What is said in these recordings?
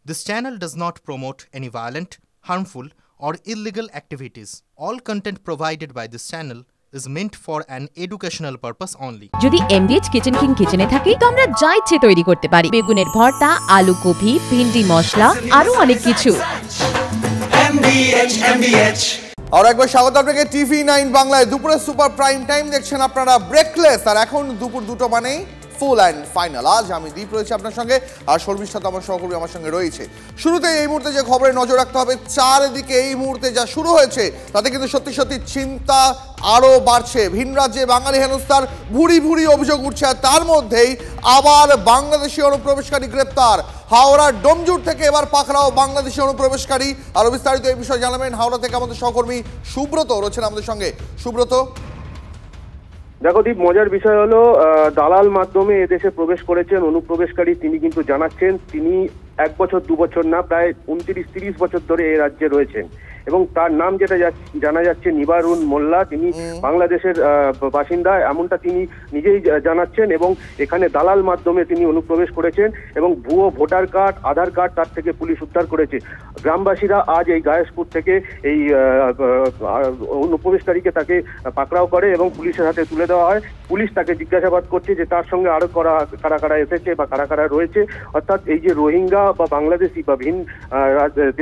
This channel does not promote any violent, harmful, or illegal activities. All content provided by this channel is meant for an educational purpose only. যদি MDH kitchen king কিচেনে থাকি তো আমরা যা ইচ্ছে তৈরি করতে পারি। বেগুনের ভর্তা, আলু কপি, ভিন্ডি মশলা, আরো অনেক কিছু। আর একবার স্বাগত আপনাকে টিভি 9 বাংলায় দুপুরের সুপার প্রাইম টাইম দেখছেন আপনারা ব্রেকলেস। আর এখন দুপুর 2টো মানেই ফুল অ্যান্ড ফাইনাল। আজ আমি দীপ রয়েছে আপনার সঙ্গে, আর শর্মিষ্ঠা তো আমার সহকর্মী আমার সঙ্গে রয়েছে। শুরুতে এই মুহূর্তে যে খবরে নজর রাখতে হবে, চারদিকে এই মুহূর্তে যা শুরু হয়েছে তাতে কিন্তু সত্যি সত্যি চিন্তা আরও বাড়ছে। ভিন রাজ্যে বাঙালি হেনস্থার ভুরি ভুরি অভিযোগ উঠছে, আর তার মধ্যেই আবার বাংলাদেশি অনুপ্রবেশকারী গ্রেপ্তার। হাওড়ার ডোমজুর থেকে এবার পাকড়াও বাংলাদেশি অনুপ্রবেশকারী। আরও বিস্তারিত এই বিষয়ে জানাবেন হাওড়া থেকে আমাদের সহকর্মী সুব্রত রয়েছেন আমাদের সঙ্গে। সুব্রত, দেখো দীপ, মজার বিষয় হলো দালাল মাধ্যমে এদেশে প্রবেশ করেছেন অনুপ্রবেশকারী। তিনি কিন্তু জানাচ্ছেন তিনি 1 বছর 2 বছর না, প্রায় 29-30 বছর ধরে এই রাজ্যে রয়েছেন। এবং তার নাম যেটা জানা যাচ্ছে নিবারুন মোল্লা, তিনি বাংলাদেশের বাসিন্দা, এমনটা তিনি নিজেই জানাচ্ছেন। এবং এখানে দালাল মাধ্যমে তিনি অনুপ্রবেশ করেছেন এবং ভুয়ো ভোটার কার্ড, আধার কার্ড তার থেকে পুলিশ উদ্ধার করেছে। গ্রামবাসীরা আজ এই গায়েসপুর থেকে এই অনুপ্রবেশকারীকে তাকে পাকড়াও করে এবং পুলিশের হাতে তুলে দেওয়া হয়। পুলিশ তাকে জিজ্ঞাসাবাদ করছে যে তার সঙ্গে আরো কারা কারা এসেছে বা কারা কারা রয়েছে। অর্থাৎ এই যে রোহিঙ্গা বা বাংলাদেশি বা ভিন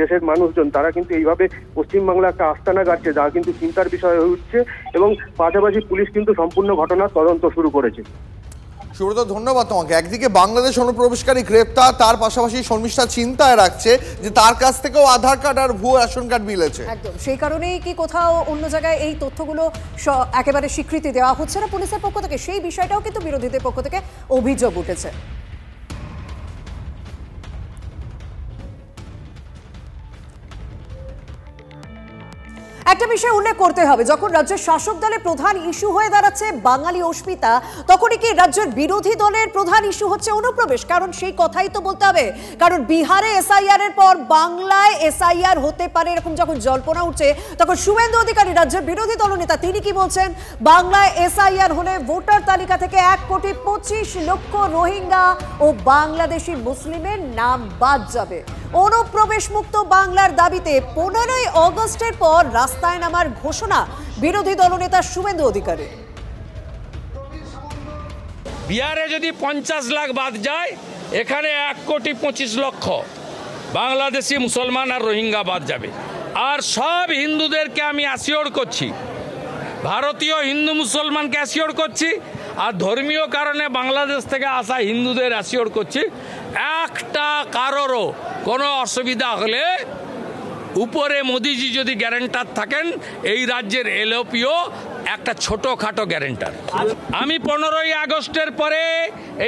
দেশের মানুষজন, তারা কিন্তু এইভাবে পশ্চিমবাংলা একটা আস্তানা গাচ্ছে, যা কিন্তু চিন্তার বিষয় হয়ে উঠছে। এবং পাশাপাশি পুলিশ কিন্তু সম্পূর্ণ ঘটনার তদন্ত শুরু করেছে। সুব্রত, ধন্যবাদ তোমাকে। একদিকে বাংলাদেশ অনুপ্রবেশকারী গ্রেপ্তার, তার পাশাপাশি শর্মিষ্ঠা চিন্তায় রাখছে যে তার কাছ থেকেও আধার কার্ড আর ভুয়ো রেশন কার্ড মিলেছে। একদম সেই কারণেই কি কোথাও অন্য জায়গায় এই তথ্যগুলো একেবারে স্বীকৃতি দেওয়া হচ্ছে না পুলিশের পক্ষ থেকে, সেই বিষয়টাও কিন্তু বিরোধীদের পক্ষ থেকে অভিযোগ উঠেছে। একটা বিষয় উল্লেখ করতে হবে, যখন রাজ্যের শাসক দলের প্রধান ইস্যু হয়ে দাঁড়াচ্ছে বাঙালি অস্মিতা, তখনই কি রাজ্যের বিরোধী দলের প্রধান ইস্যু হচ্ছে অনুপ্রবেশ? কারণ সেই কথাই তো বলতে হবে, কারণ বিহারে এসআইআর এর পর বাংলায় এসআইআর হতে পারে এরকম যখন জল্পনা উঠছে, তখন শুভেন্দু অধিকারী রাজ্যের বিরোধী দলনেতা তিনি কি বলছেন? বাংলায় এসআইআর হলে ভোটার তালিকা থেকে 1,25,00,000 রোহিঙ্গা ও বাংলাদেশি মুসলিমের নাম বাদ যাবে। অনুপ্রবেশ মুক্ত বাংলার দাবিতে 15ই অগস্টের পর রাস্তায় নামার ঘোষণা বিরোধী দলনেতা শুভেন্দু অধিকারী। বিহারে যদি 50 লাখ বাদ যায়, এখানে 1,25,00,000 বাংলাদেশি মুসলমান আর রোহিঙ্গা বাদ যাবে। আর সব হিন্দুদেরকে আমি অ্যাসিওর করছি, ভারতীয় হিন্দু মুসলমানকে অ্যাসিওর করছি, আর ধর্মীয় কারণে বাংলাদেশ থেকে আসা হিন্দুদের অ্যাসিওর করছি, একটা কারোরও কোনো অসুবিধা হলে উপরে মোদিজি যদি গ্যারেন্টার থাকেন, এই রাজ্যের এলওপিও একটা ছোটোখাটো গ্যারেন্টার। আমি 15ই আগস্টের পরে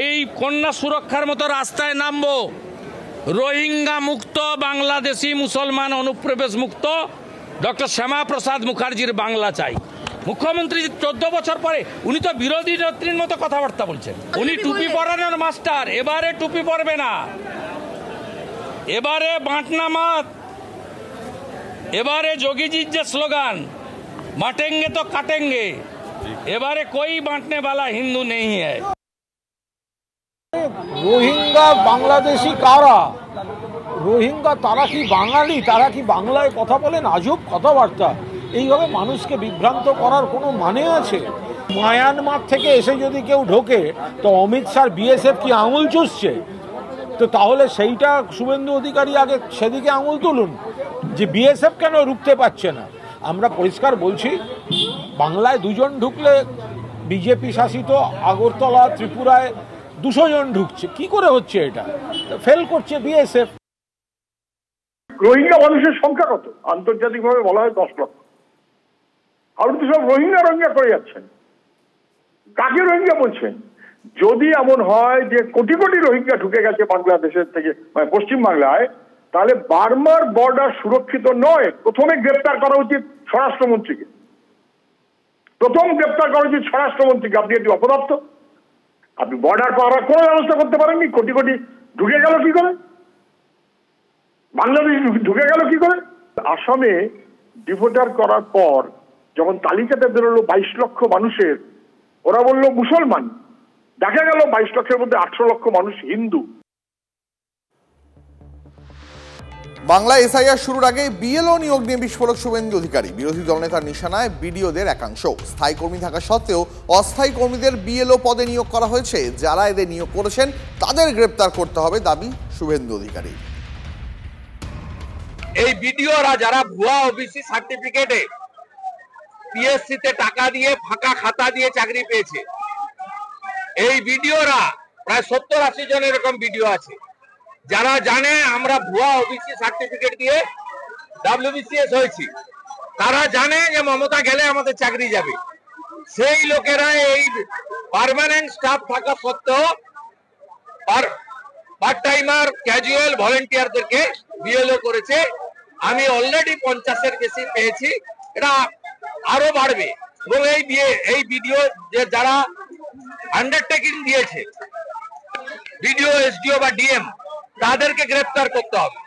এই কন্যা সুরক্ষার মতো রাস্তায় নামবো। রোহিঙ্গা মুক্ত, বাংলাদেশি মুসলমান অনুপ্রবেশ মুক্ত ডক্টর শ্যামাপ্রসাদ মুখার্জির বাংলা চাই। মুখ্যমন্ত্রী 14 বছর পরে উনি তো বিরোধী নেত্রীর মতো কথাবার্তা বলছেন। উনি টুপি পরানোর মাস্টার, এবারে টুপি পরবে না, এবারে বাঁটনা মাত, এবারে যোগীজির যে স্লোগান বাঁটেঙ্গে তো কাটেঙ্গে, এবারে কোই বাঁটনে वाला হিন্দু নেই হ্যায়। রোহিঙ্গা বাংলাদেশি কারা? রোহিঙ্গা তারা কি বাঙালি? তারা কি বাংলায় কথা বলেন? আজব কথাবার্তা। এইভাবে মানুষকে বিভ্রান্ত করার কোনো মানে আছে? মায়ানমার থেকে এসে যদি কেউ ঢোকে তো অমিত শাহ বিএসএফ কি আঙুল চুষছে? তো তাহলে সেইটা শুভেন্দু অধিকারী আগে সেদিকে আঙুল তুলুন যে বিএসএফ কেন রুখতে পারছে না। আমরা পরিষ্কার বলছি, বাংলায় 2 জন ঢুকলে বিজেপি শাসিত আগরতলা ত্রিপুরায় 200 জন ঢুকছে। কি করে হচ্ছে এটা? ফেল করছে বিএসএফ। রোহিঙ্গা মানুষের সংখ্যা কত? আন্তর্জাতিকভাবে বলা হয় 10 লক্ষ। আপনি তো সব রোহিঙ্গা করে যাচ্ছেন। কাকে রোহিঙ্গা বলছেন? যদি এমন হয় যে কোটি কোটি রোহিঙ্গা ঢুকে গেছে বাংলাদেশের থেকে, মানে পশ্চিম বাংলায়, তাহলে বার্মার বর্ডার সুরক্ষিত নয়। প্রথমে গ্রেপ্তার করা উচিত স্বরাষ্ট্রমন্ত্রীকে। প্রথম গ্রেপ্তার করা উচিত স্বরাষ্ট্রমন্ত্রীকে। আপনি একটি অপদার্থ, আপনি বর্ডার পাওয়ার কোনো ব্যবস্থা করতে পারেননি। কোটি কোটি ঢুকে গেল কি করে? বাংলাদেশ ঢুকে গেল কি করে? আসামে ডিভোটার করার পর যখন তালিকাতে বেরোলো 22 লক্ষ মানুষের, ওরা বললো মুসলমান। দেখা গেল 22 লক্ষের মধ্যে 18 লক্ষ মানুষ হিন্দু। বাংলা এসআইআর শুরুর আগে বিএলও নিয়োগ নিয়ে বিস্ফোরক শুভেন্দু অধিকারী। বিরোধী দলনেতার নিশানায় বিডিওদের একাংশ। স্থায়ী কর্মী থাকা সত্ত্বেও অস্থায়ী কর্মীদের বিএলও পদে নিয়োগ করা হয়েছে। যারা এদের নিয়োগ করেছেন তাদের গ্রেপ্তার করতে হবে দাবি শুভেন্দু অধিকারী। এই বিডিওরা যারা ভুয়া ওবিসি সার্টিফিকেটে পিএসসি তে টাকা দিয়ে ফাঁকা খাতা দিয়ে চাকরি পেয়েছে, এই বিডিওরা প্রায় 70-80 জন এরকম বিডিও আছে যারা জানে আমরা ভুয়া ওবিসি সার্টিফিকেট দিয়ে WBCS হয়েছি। তারা জানে যে মমতা গেলে আমাদের চাকরি যাবে। সেই লোকেরা এই পার্মানেন্ট স্টাফ থাকা সত্ত্বেও পার্ট টাইমার ক্যাজুয়াল ভলেন্টিয়ারদেরকে বিএলও করেছে। আমি অলরেডি 50-এর বেশি পেয়েছি, এটা আরো বাড়বে। এবং এই বিডিও যে যারা আন্ডারটেকিং দিয়েছে বিডিও, এসডিও বা ডিএম, তাদেরকে গ্রেফতার করতে হবে।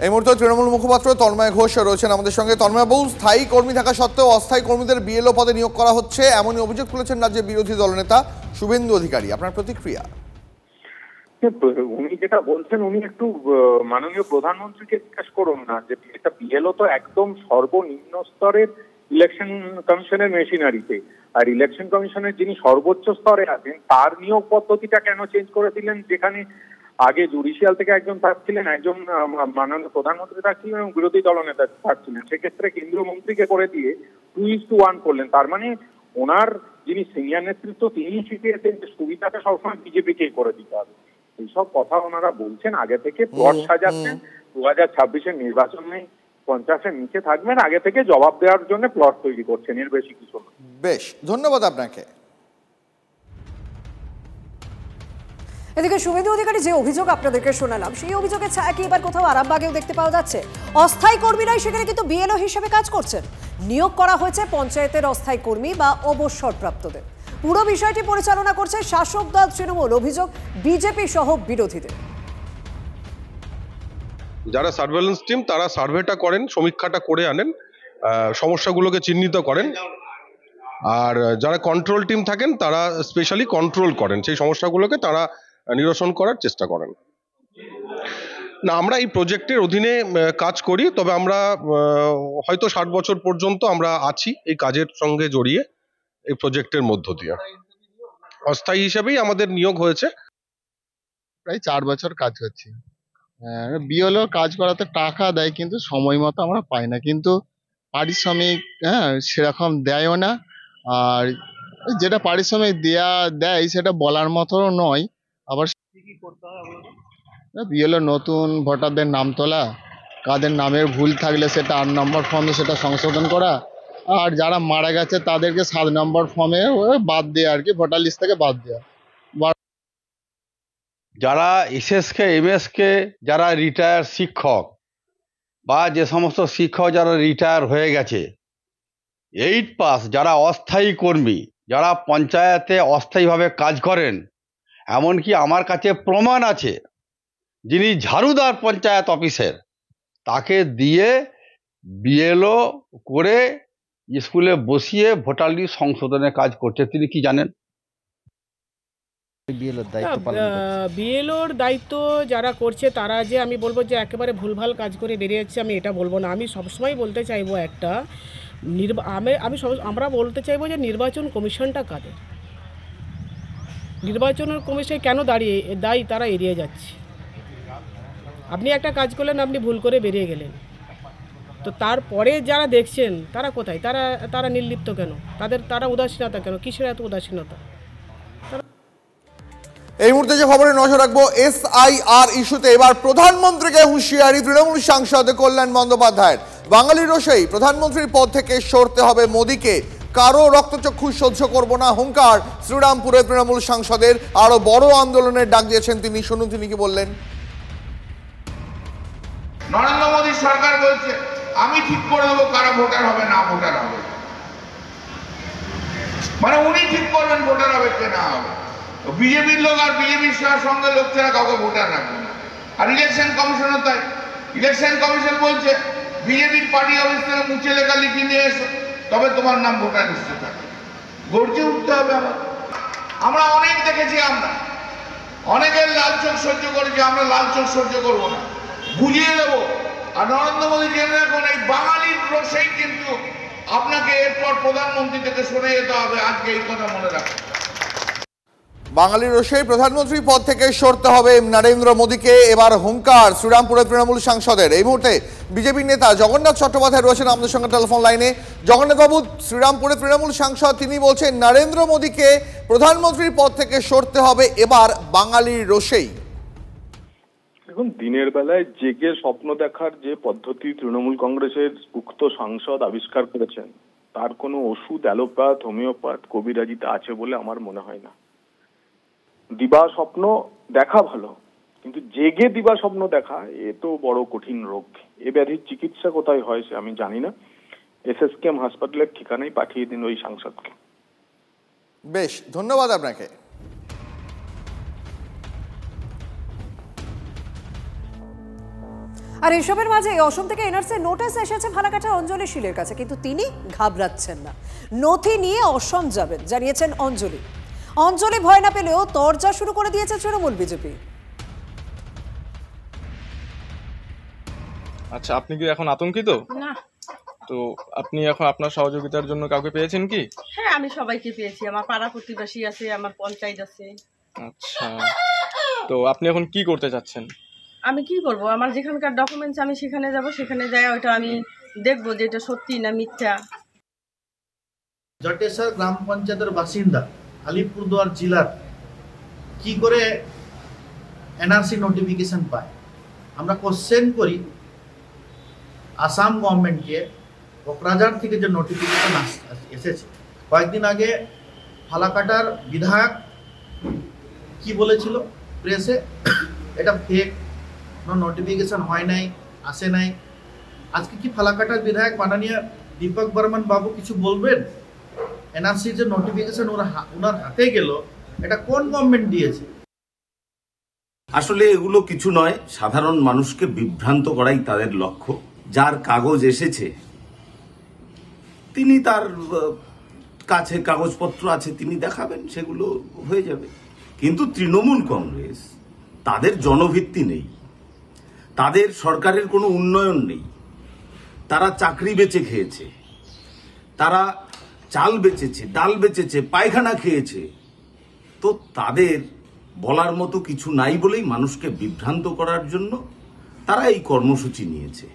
এই মুহূর্তে তৃণমূল মুখপাত্র তন্ময় ঘোষ রয়েছেন আমাদের সঙ্গে। তন্ময় বাবু, স্থায়ী কর্মী থাকা সত্ত্বেও অস্থায়ী কর্মীদের বিএলও পদে নিয়োগ করা হচ্ছে, এমনই অভিযোগ তুলেছেন রাজ্যের বিরোধী দলনেতা শুভেন্দু অধিকারী। আপনার প্রতিক্রিয়া? উনি যেটা বলছেন, উনি একটু মাননীয় প্রধানমন্ত্রীকে জিজ্ঞেস করুন না যে এটা বিএলও তো একদম সর্বনিম্ন স্তরের ইলেকশন কমিশনের মেশিনারিতে, আর ইলেকশন কমিশনের যিনি সর্বোচ্চ স্তরে আছেন তার নিয়োগ পদ্ধতিটা কেন চেঞ্জ করে দিলেন? যেখানে আগে জুডিশিয়াল থেকে একজন থাকছিলেন, একজন মাননীয় প্রধানমন্ত্রী থাকছিলেন এবং বিরোধী দলনেতা থাকছিলেন, সেক্ষেত্রে কেন্দ্রীয় মন্ত্রীকে করে দিয়ে 2:1 করলেন। তার মানে ওনার যিনি সিনিয়র নেতৃত্ব তিনি শিখিয়েছেন যে সুবিধাটা সবসময় বিজেপিকে করে দিতে হবে। এইসব কথা ওনারা বলছেন, আগে থেকে প্লট সাজাচ্ছেন। 2026-এর নির্বাচনে 50-এর নিচে থাকবেন, আগে থেকে জবাব দেওয়ার জন্য প্লট তৈরি করছেন, এর বেশি কিছু না। বেশ, ধন্যবাদ আপনাকে। এদিকে শুভেন্দু অধিকারী যে অভিযোগ আপনাদেরকে শোনালাম, সেই অভিযোগের ছায়া কি এবার কোথাও আরামবাগেও দেখতে পাওয়া যাচ্ছে? অস্থায়ী কর্মীরাই সেখানে কিন্তু বিএলও হিসেবে কাজ করছেন। নিয়োগ করা হয়েছে পঞ্চায়েতের অস্থায়ী কর্মী বা অবসরপ্রাপ্তদের। পুরো বিষয়টি পরিচালনা করছে শাসক দল তৃণমূল, অভিযোগ বিজেপি সহ বিরোধীদের। যারা সার্ভেলেন্স টিম তারা সার্ভেটা করেন, সমীক্ষাটা করে আনেন, সমস্যাগুলোকে চিহ্নিত করেন, আর যারা কন্ট্রোল টিম থাকেন তারা স্পেশালি কন্ট্রোল করেন, সেই সমস্যাগুলোকে তারা নিরসন করার চেষ্টা করেন। না, আমরা এই প্রজেক্টের অধীনে কাজ করি, তবে আমরা হয়তো 60 বছর পর্যন্ত আমরা আছি এই কাজের সঙ্গে জড়িয়ে এই প্রজেক্টের মধ্য দিয়ে। অস্থায়ী হিসেবেই আমাদের নিয়োগ হয়েছে। প্রায় 4 বছর কাজ করছি। বিএলও কাজ করাতে টাকা দেয়, কিন্তু সময় মতো আমরা পাই না, কিন্তু পারিশ্রমিক সেরকম দেয়ও না। আর যেটা পারিশ্রমিক দেয় সেটা বলার মতো নয়। আবার বিএলও নতুন ভোটারদের নাম তোলা, কাদের নামের ভুল থাকলে সেটা 8 নম্বর ফর্মে সেটা সংশোধন করা, আর যারা মারা গেছে তাদেরকে 7 নম্বর ফর্মে বাদ দেওয়া, আর কি ভোটার লিস্ট থেকে বাদ দেওয়া। যারা এসএসকে এমএসকে যারা রিটায়ার শিক্ষক বা যে সমস্ত শিক্ষক যারা রিটায়ার হয়ে গেছে, 8 পাস যারা অস্থায়ী কর্মী, যারা পঞ্চায়েতে অস্থায়ীভাবে কাজ করেন, এমনকি আমার কাছে প্রমাণ আছে যিনি ঝাড়ুদার পঞ্চায়েত অফিসের, তাকে দিয়ে বিএলও করে স্কুলে বসিয়ে ভোটার লিস্ট সংশোধনের কাজ করছে। তিনি কি জানেন? বিএলওর দায়িত্ব যারা করছে তারা যে আমি বলবো যে একেবারে ভুলভাল কাজ করে বেরিয়ে যাচ্ছে, আমি এটা বলবো না। আমি সবসময় বলতে চাইবো আমরা বলতে চাইবো যে নির্বাচন কমিশনটা কাদের, নির্বাচনের কমিশন কেন দায়ী তারা এড়িয়ে যাচ্ছে। আপনি একটা কাজ করলেন, আপনি ভুল করে বেরিয়ে গেলেন, তো তারপরে যারা দেখছেন তারা কোথায়? তারা নির্লিপ্ত কেন? তারা উদাসীনতা কেন? কিসের এত উদাসীনতা? এই মুহূর্তে যে খবরে নজর রাখবো, এসআইআর ইস্যুতে এবার প্রধানমন্ত্রীকে হুঁশিয়ারি তৃণমূল সাংসদ কল্যাণ বন্দ্যোপাধ্যায়ের। বাঙালি রোষেই প্রধানমন্ত্রীর পদ থেকে সরতে হবে মোদীকে, কারো রক্তচক্ষু সহ্য করব না হুঙ্কার শ্রীরামপুরে তৃণমূল সাংসদের। আরো বড় আন্দোলনের ডাক দিয়েছেন তিনি, শুনুন তিনি কি বললেন। নরেন্দ্র মোদী সরকার বলছে আমি ঠিক করে দেবো কারা ভোটার হবে না ভোটার হবে, মানে উনি ঠিক করবেন ভোটার হবে কে না হবে। বিজেপির লোক আর বিজেপির সঙ্গে লোক ছাড়া কাউকে ভোটার রাখবে না। আর ইলেকশন কমিশনও তাই, ইলেকশন কমিশন বলছে বিজেপির পার্টি অফিস থেকে মুছে লেখা লিখে নিয়ে এসো, তবে তোমার নাম ভোটার লিস্টে থাকে। গর্জে উঠতে হবে। আমরা অনেক দেখেছি, আমরা অনেকের লাল চোখ সহ্য করেছি, আমরা লাল চোখ সহ্য করবো না। বুঝিয়ে দেবো। আর নরেন্দ্র মোদী জেনে রাখুন, এই বাঙালির রোষেই কিন্তু আপনাকে এরপর প্রধানমন্ত্রী থেকে সরে যেতে হবে। আজকে এই কথা মনে রাখুন। বাঙালির রোষেই প্রধানমন্ত্রী পদ থেকে সরতে হবে নরেন্দ্র মোদীকে। এবার হুঙ্কার শ্রীরামপুরের তৃণমূল সাংসদের। এই মুহূর্তে বিজেপির নেতা জগন্নাথ চট্টোপাধ্যায় রয়েছেন আমাদের সঙ্গে টেলিফোন লাইনে। জগন্নাথবাবু, শ্রীরামপুরের তৃণমূল সাংসদ তিনি বলছেন নরেন্দ্র মোদীকে প্রধানমন্ত্রীর পদ থেকে সরতে হবে এবার বাঙালির রোষেই। এখন দিনের বেলায় জেগে স্বপ্ন দেখার যে পদ্ধতি তৃণমূল কংগ্রেসের উক্ত সাংসদ আবিষ্কার করেছেন, তার কোনো ওষুধ, অ্যালোপ্যাথ, হোমিওপ্যাথ, কবিরাজিতে আছে বলে আমার মনে হয় না। দিবা স্বপ্ন দেখা ভালো, কিন্তু জেগে দিবা স্বপ্ন দেখা এ তো বড় কঠিন রোগ। এ ব্যাধির চিকিৎসা কোথায় হয় সে আমি জানি না। এসএসকেএম হাসপাতালের ঠিকানায় পাঠিয়ে দিন ওই সাংসদকে। বেশ, ধন্যবাদ আপনাকে। আর এসবের মাঝে অসম থেকে এনআরসি নোটিশ এসেছে ফালাকাটার অঞ্জলি শীলের কাছে, কিন্তু তিনি ঘাবড়াচ্ছেন না। নথি নিয়ে অসম যাবেন জানিয়েছেন অঞ্জলি। অঞ্জলি ভয় না পেলেও তরজা শুরু করে দিয়েছে তৃণমূল বিজেপি। আচ্ছা, আপনি কি এখন আতঙ্কিত? না। তো আপনি এখন আপনার সহযোগিতার জন্য কাউকে পেয়েছেন কি? হ্যাঁ, আমি সবাইকে পেয়েছি। আমার পাড়া প্রতিবেশী আছে, আমার পঞ্চায়েত আছে। আচ্ছা, তো আপনি এখন কি করতে চাচ্ছেন? আমি কি করব, আমার যেখানকার ডকুমেন্টস আমি সেখানে যাব, সেখানে যাই ওটা আমি দেখবো যে এটা সত্যি না মিথ্যা। জটেশ্বর গ্রাম পঞ্চায়েতের বাসিন্দা আলিপুরদুয়ার জেলার কি করে এনআরসি নোটিফিকেশন পায়? আমরা কোশ্চেন করি আসাম গভর্নমেন্টকে, কোকরাঝাড় থেকে যে নোটিফিকেশন এসেছে কয়েকদিন আগে, ফালাকাটার বিধায়ক কি বলেছিল প্রেসে, এটা ফেক, নোটিফিকেশন হয় নাই, আসে নাই। আজকে কি ফালাকাটার বিধায়ক মাননীয় দীপক বর্মন বাবু কিছু বলবেন? এনআরসি যে নোটিফিকেশন ওনার হাতে গেল, এটা কোন গভর্নমেন্ট দিয়েছে? আসলে এগুলো কিছু নয়, সাধারণ মানুষকে বিভ্রান্ত করাই তাদের লক্ষ্য। যার কাগজ এসেছে তিনি তার কাছে কাগজপত্র আছে, তিনি দেখাবেন, সেগুলো হয়ে যাবে। কিন্তু তৃণমূল কংগ্রেস, তাদের জনভিত্তি নেই, তাদের সরকারের কোনো উন্নয়ন নেই, তারা চাকরি বেচে খেয়েছে, তারা চাল বেচেছে, ডাল বেচেছে, পায়খানা খেয়েছে। তো তাদের বলার মতো কিছু নাই বলেই মানুষকে বিভ্রান্ত করার জন্য তারা এই কর্মসূচি নিয়েছে।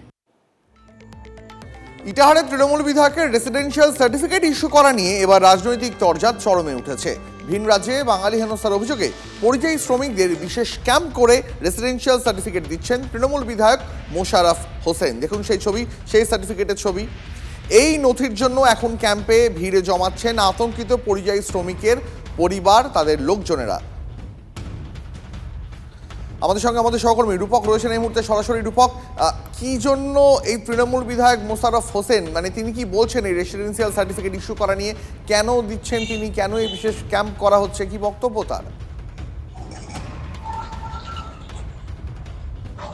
ইটাহারে তৃণমূল বিধায়কের রেসিডেন্সিয়াল সার্টিফিকেট ইস্যু করা নিয়ে এবার রাজনৈতিক তরজা চরমে উঠেছে। ভিন রাজ্যে বাঙালি হেনস্থার অভিযোগে পরিযায়ী শ্রমিকদের বিশেষ ক্যাম্প করে রেসিডেন্সিয়াল সার্টিফিকেট দিচ্ছেন তৃণমূল বিধায়ক মোশাররফ হোসেন। দেখুন সেই ছবি, সেই সার্টিফিকেটের ছবি। এই নথির জন্য এখন ক্যাম্পে ভিড়ে জমাচ্ছেন আতঙ্কিত পরিযায়ী শ্রমিকের পরিবার, তাদের লোকজনেরা। আমাদের সঙ্গে আমাদের সহকর্মী রূপক রয়েছেন এই মুহূর্তে সরাসরি। রূপক, কি জন্য এই তৃণমূল বিধায়ক মোশাররফ হোসেন, মানে তিনি কি বলছেন এই রেসিডেন্সিয়াল সার্টিফিকেট ইস্যু করা নিয়ে? কেন দিচ্ছেন তিনি, কেন এই বিশেষ ক্যাম্প করা হচ্ছে, কি বক্তব্য তার?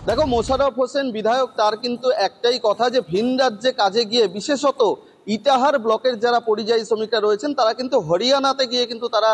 দেখো, মোশাররফ হোসেন বিধায়ক, তার কিন্তু একটাই কথা যে ভিন রাজ্যে কাজে গিয়ে, বিশেষত ইটাহার ব্লকের যারা পরিযায়ী শ্রমিকরা রয়েছেন, তারা কিন্তু হরিয়ানাতে গিয়ে কিন্তু তারা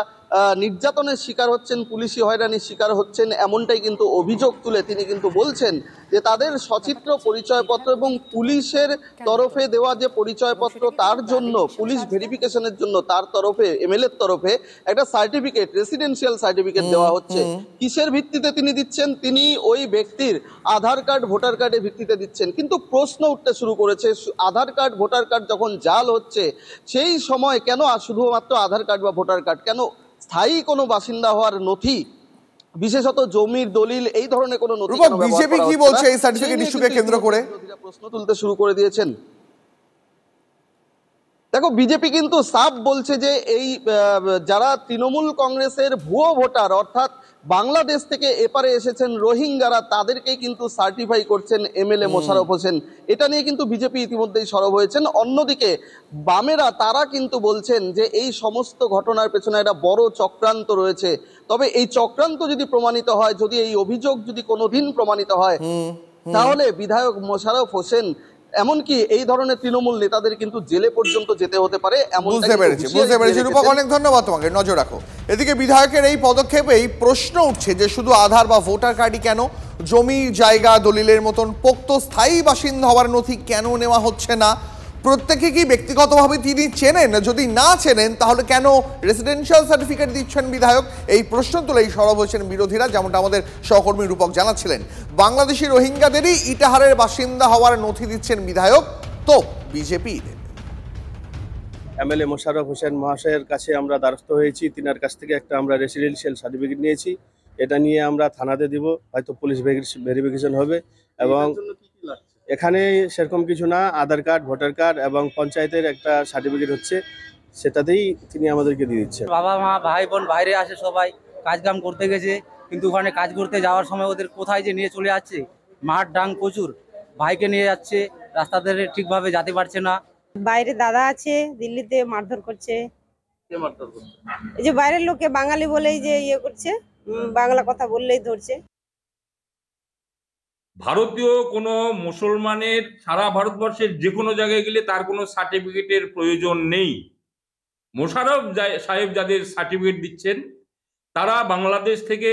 নির্যাতনের শিকার হচ্ছেন, পুলিশি হয়রানির শিকার হচ্ছেন, এমনটাই কিন্তু অভিযোগ তুলে তিনি কিন্তু বলছেন যে তাদের সচিত্র পরিচয়পত্র এবং পুলিশের তরফে দেওয়া যে পরিচয়পত্র, তার জন্য পুলিশ ভেরিফিকেশনের জন্য তার তরফে, এমএলএর তরফে একটা সার্টিফিকেট, রেসিডেন্সিয়াল সার্টিফিকেট দেওয়া হচ্ছে। কিসের ভিত্তিতে তিনি দিচ্ছেন? তিনি ওই ব্যক্তির আধার কার্ড, ভোটার কার্ডের ভিত্তিতে দিচ্ছেন। কিন্তু প্রশ্ন উঠতে শুরু করেছে, আধার কার্ড, ভোটার কার্ড যখন জাল হচ্ছে, সেই সময় কেন শুধুমাত্র আধার কার্ড বা ভোটার কার্ড, কেন স্থায়ী কোনো বাসিন্দা হওয়ার নথি, বিশেষত জমির দলিল, এই ধরনের কোনো নথি বিজেপি কি বলছে এই সার্টিফিকেট ইস্যুকে কেন্দ্র করে? প্রশ্ন তুলতে শুরু করে দিয়েছেন। দেখো, বিজেপি কিন্তু সাফ বলছে যে এই যারা তৃণমূল কংগ্রেসের ভুয়ো ভোটার, অর্থাৎ বাংলাদেশ থেকে এপারে এসেছেন রোহিঙ্গারা, তাদেরকেই কিন্তু সার্টিফাই করছেন এমএলএ মোশাররফ হোসেন। এটা নিয়ে কিন্তু বিজেপি ইতিমধ্যেই সরব হয়েছেন। অন্যদিকে বামেরা, তারা কিন্তু বলছেন যে এই সমস্ত ঘটনার পেছনে একটা বড় চক্রান্ত রয়েছে। তবে এই চক্রান্ত যদি প্রমাণিত হয়, যদি এই অভিযোগ যদি কোনোদিন প্রমাণিত হয়, তাহলে বিধায়ক মোশাররফ হোসেন এমনকি এই ধরনের তৃণমূল নেতাদের কিন্তু জেলে পর্যন্ত যেতে হতে পারে। বুঝতে পেরেছি রূপক, অনেক ধন্যবাদ তোমাকে, নজর রাখো। এদিকে বিধায়কের এই পদক্ষেপেই প্রশ্ন উঠছে যে শুধু আধার বা ভোটার কার্ডই কেন, জমি জায়গা দলিলের মতন পোক্ত স্থায়ী বাসিন্দা হওয়ার নথি কেন নেওয়া হচ্ছে না? প্রত্যেকে কি ব্যক্তিগতভাবে তিনি চেনেন? যদি না চেনেন তাহলে কেন রেসিডেন্সিয়াল সার্টিফিকেট দিচ্ছেন বিধায়ক? এই প্রশ্ন তুলেই সরব হয়েছেন বিরোধীরা, যেমনটা আমাদের সহকর্মী রূপক জানাচ্ছিলেন। বাংলাদেশি রোহিঙ্গাদেরই ইটাহারের বাসিন্দা হওয়ার নথি দিচ্ছেন বিধায়ক, তো বিজেপির এমএলএ মোশাররফ হোসেন মহাশয়ের কাছে আমরা দ্বারস্থ হয়েছি। তিনার কাছ থেকে একটা আমরা রেসিডেন্সিয়াল সার্টিফিকেট নিয়েছি, এটা নিয়ে আমরা থানাতে দিব, হয়তো পুলিশ ভেরিফিকেশন হবে। এবং এখানে সেরকম কিছু না, আধার কার্ড, ভোটার কার্ড এবং পঞ্চায়েতের একটা সার্টিফিকেট হচ্ছে, সেটাতেই তিনি আমাদেরকে দিয়ে দিচ্ছেন। বাবা মা ভাই বোন বাইরে আসে, সবাই কাজ কাম করতে গেছে, কিন্তু ওখানে কাজ করতে যাওয়ার সময় ওদের কোথায় যে নিয়ে চলে যাচ্ছে, মাঠ ডাং প্রচুর, ভাইকে নিয়ে যাচ্ছে, রাস্তাতে ঠিকভাবে যেতে পারছে না। বাইরে দাদা আছে, দিল্লিতে মারধর করছে। এই যে বাইরের লোকে বাঙালি বলেই যে ইয়ে করছে, বাংলা কথা বললেই ধরছে। ভারতীয় কোনো মুসলমানের সারা ভারতবর্ষের যে কোনো জায়গায় গেলে তার কোনো সার্টিফিকেটের প্রয়োজন নেই। মোশাররফ সাহেব যাদের সার্টিফিকেট দিচ্ছেন তারা বাংলাদেশ থেকে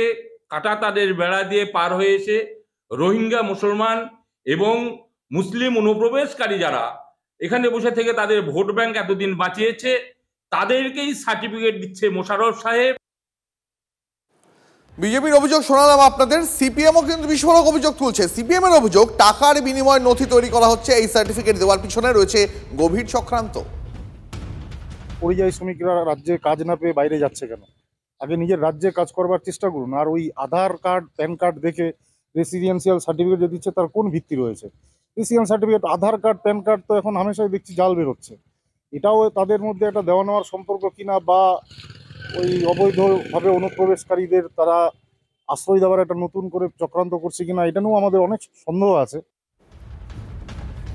কাটা তাদের বেড়া দিয়ে পার হয়ে এসে রোহিঙ্গা মুসলমান এবং মুসলিম অনুপ্রবেশকারী যারা এখানে বসে থেকে তাদের ভোট ব্যাংক এতদিন বাঁচিয়েছে, তাদেরকেই সার্টিফিকেট দিচ্ছে মোশাররফ সাহেব। বিজেপির অভিযোগ শোনালাম আপনাদের, সিপিএমও কিন্তু বিস্ফোরক অভিযোগ তুলছে। সিপিএম এর অভিযোগ টাকার বিনিময়ে নথি তৈরি করা হচ্ছে, এই সার্টিফিকেট দেওয়ার পিছনে রয়েছে গভীর চক্রান্ত। পরিযায়ী শ্রমিকরা রাজ্যে কাজ না পেয়ে বাইরে যাচ্ছে কেন? আগে নিজের রাজ্যে কাজ করবার চেষ্টা করুন। আর ওই আধার কার্ড প্যান কার্ড দেখে রেসিডেন্সিয়াল সার্টিফিকেট যে দিচ্ছে তার কোন ভিত্তি রয়েছে? রেসিডেন্সিয়াল সার্টিফিকেট, আধার কার্ড প্যান কার্ড তো এখন হামেশাই দেখছি জাল বেরোচ্ছে। এটাও তাদের মধ্যে একটা দেওয়া নেওয়ার সম্পর্ক কিনা, বা ওই অবৈধভাবে অনুপ্রবেশকারীদের তারা আশ্রয় দেওয়ার একটা নতুন করে চক্রান্ত করছে কিনা, এটা নিয়েও আমাদের অনেক সন্দেহ আছে।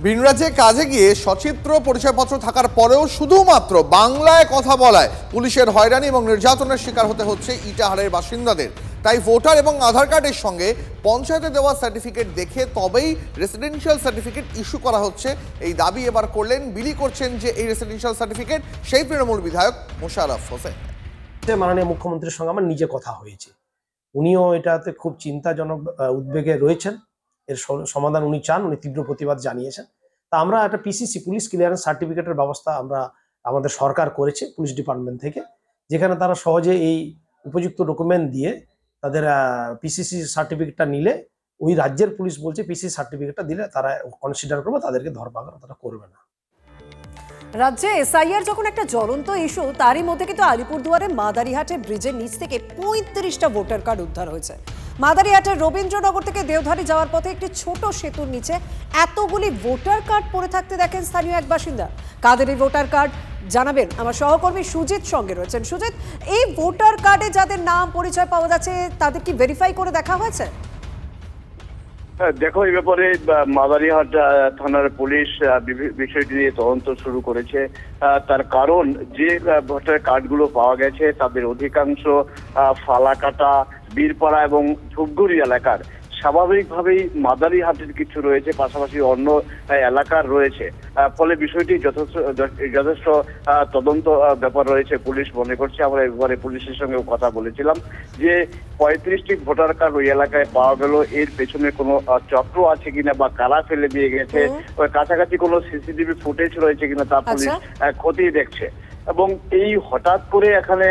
ভিন রাজ্যে কাজে গিয়ে সচিত্র পরিচয়পত্র থাকার পরেও শুধুমাত্র বাংলায় কথা বলায় পুলিশের হয়রানি এবং নির্যাতনের শিকার হতে হচ্ছে ইটাহারের বাসিন্দাদের। তাই ভোটার এবং আধার কার্ডের সঙ্গে পঞ্চায়েতে দেওয়া সার্টিফিকেট দেখে তবেই রেসিডেন্সিয়াল সার্টিফিকেট ইস্যু করা হচ্ছে, এই দাবি এবার করলেন, বিলি করছেন যে এই রেসিডেন্সিয়াল সার্টিফিকেট সেই তৃণমূল বিধায়ক মোশাররফ হোসেন। মাননীয় মুখ্যমন্ত্রীর সঙ্গে আমার নিজে কথা হয়েছে, উনিও এটাতে খুব চিন্তাজনক উদ্বেগে রয়েছেন। এর সমাধান উনি চান, উনি তীব্র প্রতিবাদ জানিয়েছেন। তা আমরা একটা পিসিসি পুলিশ ক্লিয়ারেন্স সার্টিফিকেটের ব্যবস্থা আমাদের সরকার করেছে পুলিশ ডিপার্টমেন্ট থেকে, যেখানে তারা সহজে এই উপযুক্ত ডকুমেন্ট দিয়ে তাদের পিসিসি সার্টিফিকেটটা নিলে, ওই রাজ্যের পুলিশ বলছে পিসিসি সার্টিফিকেটটা দিলে তারা কনসিডার করবে, তাদেরকে ধরপাকড় তারা করবে না। রাজ্যে এসআইআর যখন একটা জ্বলন্ত ইস্যু, তারই মধ্যে কিন্তু আলিপুরদুয়ারে মাদারিহাটে ব্রিজের নিচ থেকে 35টা ভোটার কার্ড উদ্ধার হয়েছে। মাদারিহাটের রবীন্দ্রনগর থেকে দেওধারী যাওয়ার পথে একটি ছোট সেতুর নিচে এতগুলি ভোটার কার্ড পড়ে থাকতে দেখেন স্থানীয় এক বাসিন্দা। কাদের এই ভোটার কার্ড জানাবেন আমার সহকর্মী সুজিত সঙ্গে রয়েছেন। সুজিত, এই ভোটার কার্ডে যাদের নাম পরিচয় পাওয়া যাচ্ছে তাদের কি ভেরিফাই করে দেখা হয়েছে? দেখো, এই ব্যাপারে মাদারিহাট থানার পুলিশ বিষয়টি নিয়ে তদন্ত শুরু করেছে। তার কারণ, যে ভোটার কার্ডগুলো পাওয়া গেছে তাদের অধিকাংশ ফালাকাটা, বীরপাড়া এবং ধূপগুড়ি এলাকার। স্বাভাবিকভাবেই মাদারিহাটের কিছু রয়েছে, পাশাপাশি অন্য এলাকার রয়েছে, ফলে বিষয়টি যথেষ্ট তদন্ত ব্যাপার রয়েছে বলে মনে করছে। আমরা এবারে পুলিশের সঙ্গে কথা বলেছিলাম যে 35টি ভোটার কার্ড ওই এলাকায় পাওয়া গেল, এর পেছনে কোনো চক্র আছে কিনা বা কারা ফেলে দিয়ে গেছে, ওই কাছাকাছি কোনো সিসিটিভি ফুটেজ রয়েছে কিনা তা পুলিশ খতিয়ে দেখছে। এবং এই হঠাৎ করে এখানে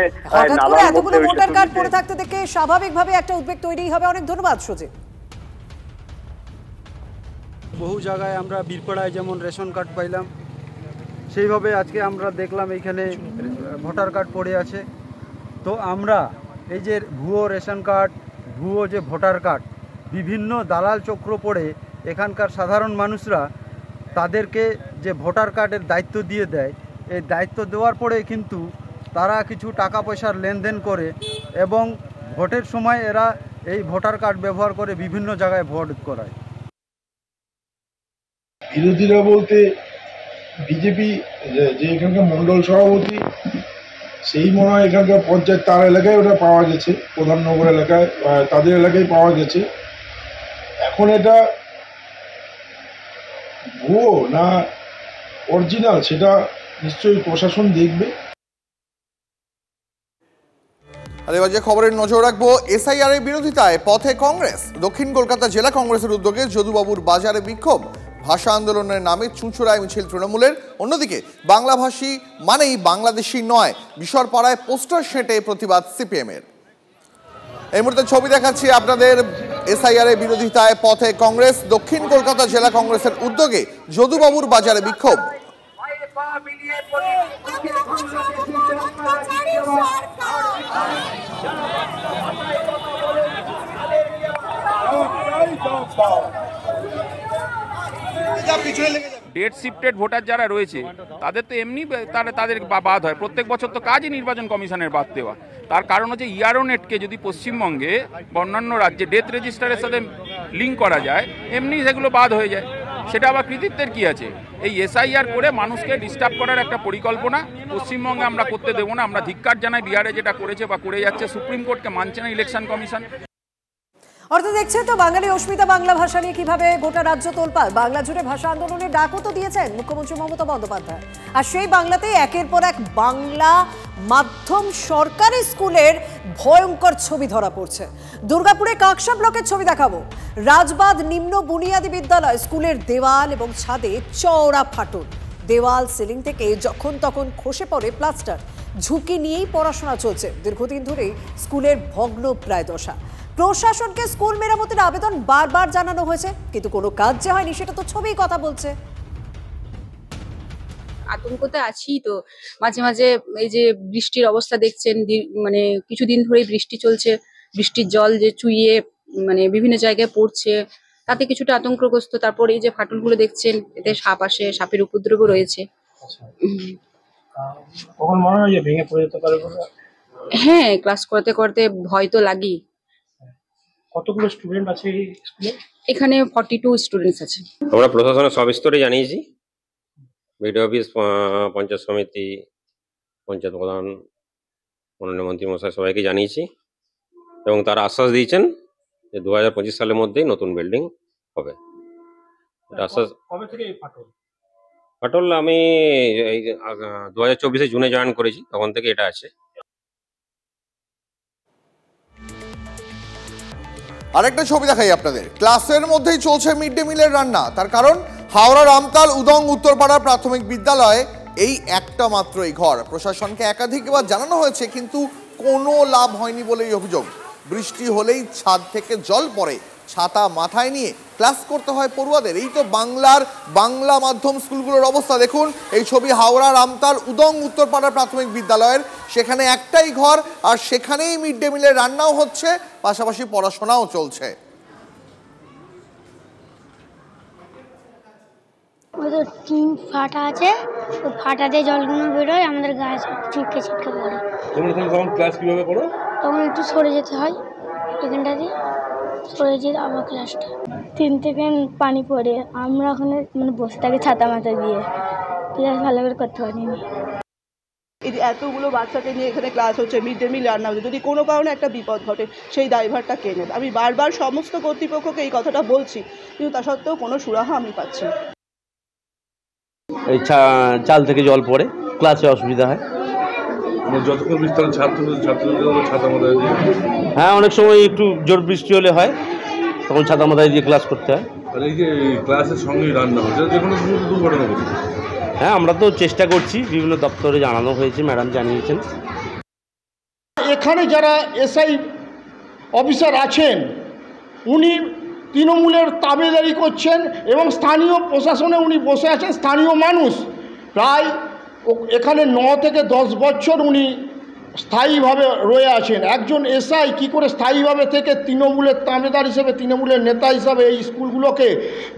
এতগুলো ভোটার কার্ড পড়ে থাকতে দেখে স্বাভাবিকভাবে একটা উদ্বেগ তৈরি হবে। অনেক ধন্যবাদ সুজিত। বহু জায়গায় আমরা বীরপাড়ায় যেমন রেশন কার্ড পাইলাম, সেইভাবে আজকে আমরা দেখলাম এইখানে ভোটার কার্ড পড়ে আছে। তো আমরা এই যে ভুয়ো রেশন কার্ড, ভুয়ো যে ভোটার কার্ড, বিভিন্ন দালাল চক্র পড়ে এখানকার সাধারণ মানুষরা তাদেরকে যে ভোটার কার্ডের দায়িত্ব দিয়ে দেয়, এই দায়িত্ব দেওয়ার পরে কিন্তু তারা কিছু টাকা পয়সার লেনদেন করে এবং ভোটের সময় এরা এই ভোটার কার্ড ব্যবহার করে বিভিন্ন জায়গায় ভোট করায়। বিরোধীরা বলতে বিজেপি যে এখানকার মণ্ডল সভাপতি, সেই মনে হয় এখানকার পঞ্চায়েত তার এলাকায় ওটা পাওয়া গেছে, প্রধাননগর এলাকায় তাদের এলাকায় পাওয়া গেছে। এখন এটা ভুয়ো না অরিজিনাল সেটা নিশ্চয়ই প্রশাসন দেখবে। আর এবার যে খবরের নজর রাখবো, এসআইআর এর বিরোধিতায় পথে কংগ্রেস। দক্ষিণ কলকাতা জেলা কংগ্রেসের উদ্যোগে যদুবাবুর বাজারে বিক্ষোভ, ভাষা আন্দোলনের নামে চুঁচুড়ায় মিছিল তৃণমূলের। অন্যদিকে বাংলাভাষী মানেই বাংলাদেশি নয়, বিশরপাড়ায় পোস্টার সেঁটে প্রতিবাদ সিপিএম এর। এই মুহূর্তে ছবি দেখাচ্ছি আপনাদের। এসআইআর এর বিরোধিতায় পথে কংগ্রেস, দক্ষিণ কলকাতা জেলা কংগ্রেসের উদ্যোগে যদুবাবুর বাজারে বিক্ষোভ। ডেট শিফটেড ভোটার যারা রয়েছে তাদের তো এমনি তাদের বাদ হয়, প্রত্যেক বছর তো কাজই নির্বাচন কমিশনের বাদ দেওয়া। তার কারণ হচ্ছে ইয়ারোনেটকে যদি পশ্চিমবঙ্গে অন্যান্য রাজ্যে ডেথ রেজিস্টারের সাথে লিঙ্ক করা যায়, এমনি সেগুলো বাদ হয়ে যায়। সেটা আবার কৃতিত্বের কি আছে? এই এসআইআর করে মানুষকে ডিস্টার্ব করার একটা পরিকল্পনা পশ্চিমবঙ্গে আমরা করতে দেবো না। আমরা ধিক্কার জানাই বিহারে যেটা করেছে বা করে যাচ্ছে, সুপ্রিম কোর্টকে মানছে না ইলেকশন কমিশন। অর্থাৎ দেখছে তো বাঙালি অস্মিতা বাংলা ভাষা নিয়ে কিভাবে গোটা রাজ্য তোলপাড়। বাংলা জুড়ে ভাষা আন্দোলনের ডাকও তো দিয়েছেন মুখ্যমন্ত্রী মমতা বন্দ্যোপাধ্যায়। আর সেই বাংলাতেই একের পর এক বাংলা মাধ্যম সরকারি স্কুলের ভয়ঙ্কর ছবি ধরা পড়ছে। দুর্গাপুরে কাকসা ব্লকের ছবি দেখাবো। রাজবাঁধ নিম্ন বুনিয়াদী বিদ্যালয় স্কুলের দেওয়াল এবং ছাদে চওড়া ফাটল। দেওয়াল সিলিং থেকে যখন তখন খসে পড়ে প্লাস্টার। ঝুঁকি নিয়েই পড়াশোনা চলছে। দীর্ঘদিন ধরেই স্কুলের ভগ্ন প্রায় দশা। প্রশাসনকে স্কুল মেরামতের আবেদন বারবার জানানো হয়েছে, কিন্তু কোনো কাজ যে হয়নি সেটা তো ছবিই কথা বলছে। আতঙ্কতে আছি তো মাঝে মাঝে। এই যে বৃষ্টির অবস্থা দেখছেন, মানে কিছুদিন ধরেই বৃষ্টি চলছে, বৃষ্টির জল যে চুইয়ে মানে বিভিন্ন জায়গায় পড়ছে, তাতে কিছুটা আতঙ্কগ্রস্ত। তারপর এই যে ফাটলগুলো দেখছেন, এতে সাপ আসে, সাপের উপদ্রব রয়েছে। কখন মনে হয় যে ভেঙে পড়ে যেতে পারে? হ্যাঁ, ক্লাস করতে করতে ভয় তো লাগেই। কতগুলো স্টুডেন্ট আছে এই স্কুলে? এখানে 42 স্টুডেন্টস আছে। আমরা প্রশাসনের সব স্তরে জানিয়েছি, বিডিও অফিস, পঞ্চায়েত সমিতি, পঞ্চায়েত প্রধান, মাননীয় মন্ত্রী মশাই সবাইকে জানিয়েছি এবং তারা আশ্বাস দিয়েছেন যে 2025 সালের মধ্যেই নতুন বিল্ডিং হবে। আশ্বাস। কবে থেকে এই ফাটল? ফাটল আমি এই 2024 জুনে জয়েন করেছি, তখন থেকে এটা আছে। আরেকটা ছবি দেখাই আপনাদের। ক্লাসের মধ্যেই চলছে মিড ডে মিলের রান্না। তার কারণ হাওড়ার আমতাল উদং উত্তরপাড়া প্রাথমিক বিদ্যালয়ে এই একটা মাত্রই ঘর। প্রশাসনকে একাধিকবার জানানো হয়েছে, কিন্তু কোনো লাভ হয়নি বলেই অভিযোগ। বৃষ্টি হলেই ছাদ থেকে জল পড়ে, ছাতা মাথায় নিয়ে ক্লাস করতে হয় পড়ুয়াদের। এই তো বাংলা মাধ্যম স্কুলগুলোর অবস্থা দেখুন। এই ছবি হাওড়ার আমতাল উদং উত্তরপাড়া প্রাথমিক বিদ্যালয়ের। সেখানে একটাই ঘর, আর সেখানেই মিড ডে মিলের রান্নাও হচ্ছে, পাশাপাশি পড়াশোনাও চলছে। ওই তো টিন ফাটা আছে, ওই ফাটাতে জলগুলো বেরোয়, আমাদের গায়ে ছিটকে ছিটকে পড়ে। তখন ক্লাস কিভাবে করো? তখন একটু সরে যেতে হয়, এখানটা দিয়ে সরে যেতে আবার ক্লাসটা। 3 থেকে পানি পড়ে, আমরা ওখানে মানে বসে থাকি ছাতা মাথা দিয়ে, ক্লাস ভালো করে করতে পারিনি। এই যে এতগুলো বাচ্চাকে নিয়ে এখানে ক্লাস হচ্ছে, মিড ডে মিল রান্না হচ্ছে, যদি কোনো কারণে একটা বিপদ ঘটে সেই দায়ভারটা কে নেবে? আমি বারবার সমস্ত কর্তৃপক্ষকে এই কথাটা বলছি, কিন্তু তা সত্ত্বেও কোনো সুরাহা আমি পাচ্ছি না। এই চাল থেকে জল পড়ে, ক্লাসে অসুবিধা হয়। যতক্ষণ বৃষ্টি হলে ছাত্রদের ছাতা মাথায় দিয়ে? হ্যাঁ, অনেক সময় একটু জোর বৃষ্টি হলে হয়, তখন ছাতা মাথায় দিয়ে ক্লাস করতে হয়। আর এই যে ক্লাসের সঙ্গেই রান্না হচ্ছে, যে কোনো দুর্ঘটনা ঘটে? হ্যাঁ, আমরা তো চেষ্টা করছি, বিভিন্ন দপ্তরে জানানো হয়েছে, ম্যাডাম জানিয়েছেন। এখানে যারা এসআই অফিসার আছেন, উনি তৃণমূলের তাবেদারি করছেন এবং স্থানীয় প্রশাসনে উনি বসে আছেন। স্থানীয় মানুষ প্রায় এখানে 9 থেকে 10 বছর উনি স্থায়ীভাবে রয়ে আছেন। একজন এসআই কি করে স্থায়ীভাবে থেকে তৃণমূলের তাবেদার হিসেবে, তৃণমূলের নেতা হিসাবে এই স্কুলগুলোকে,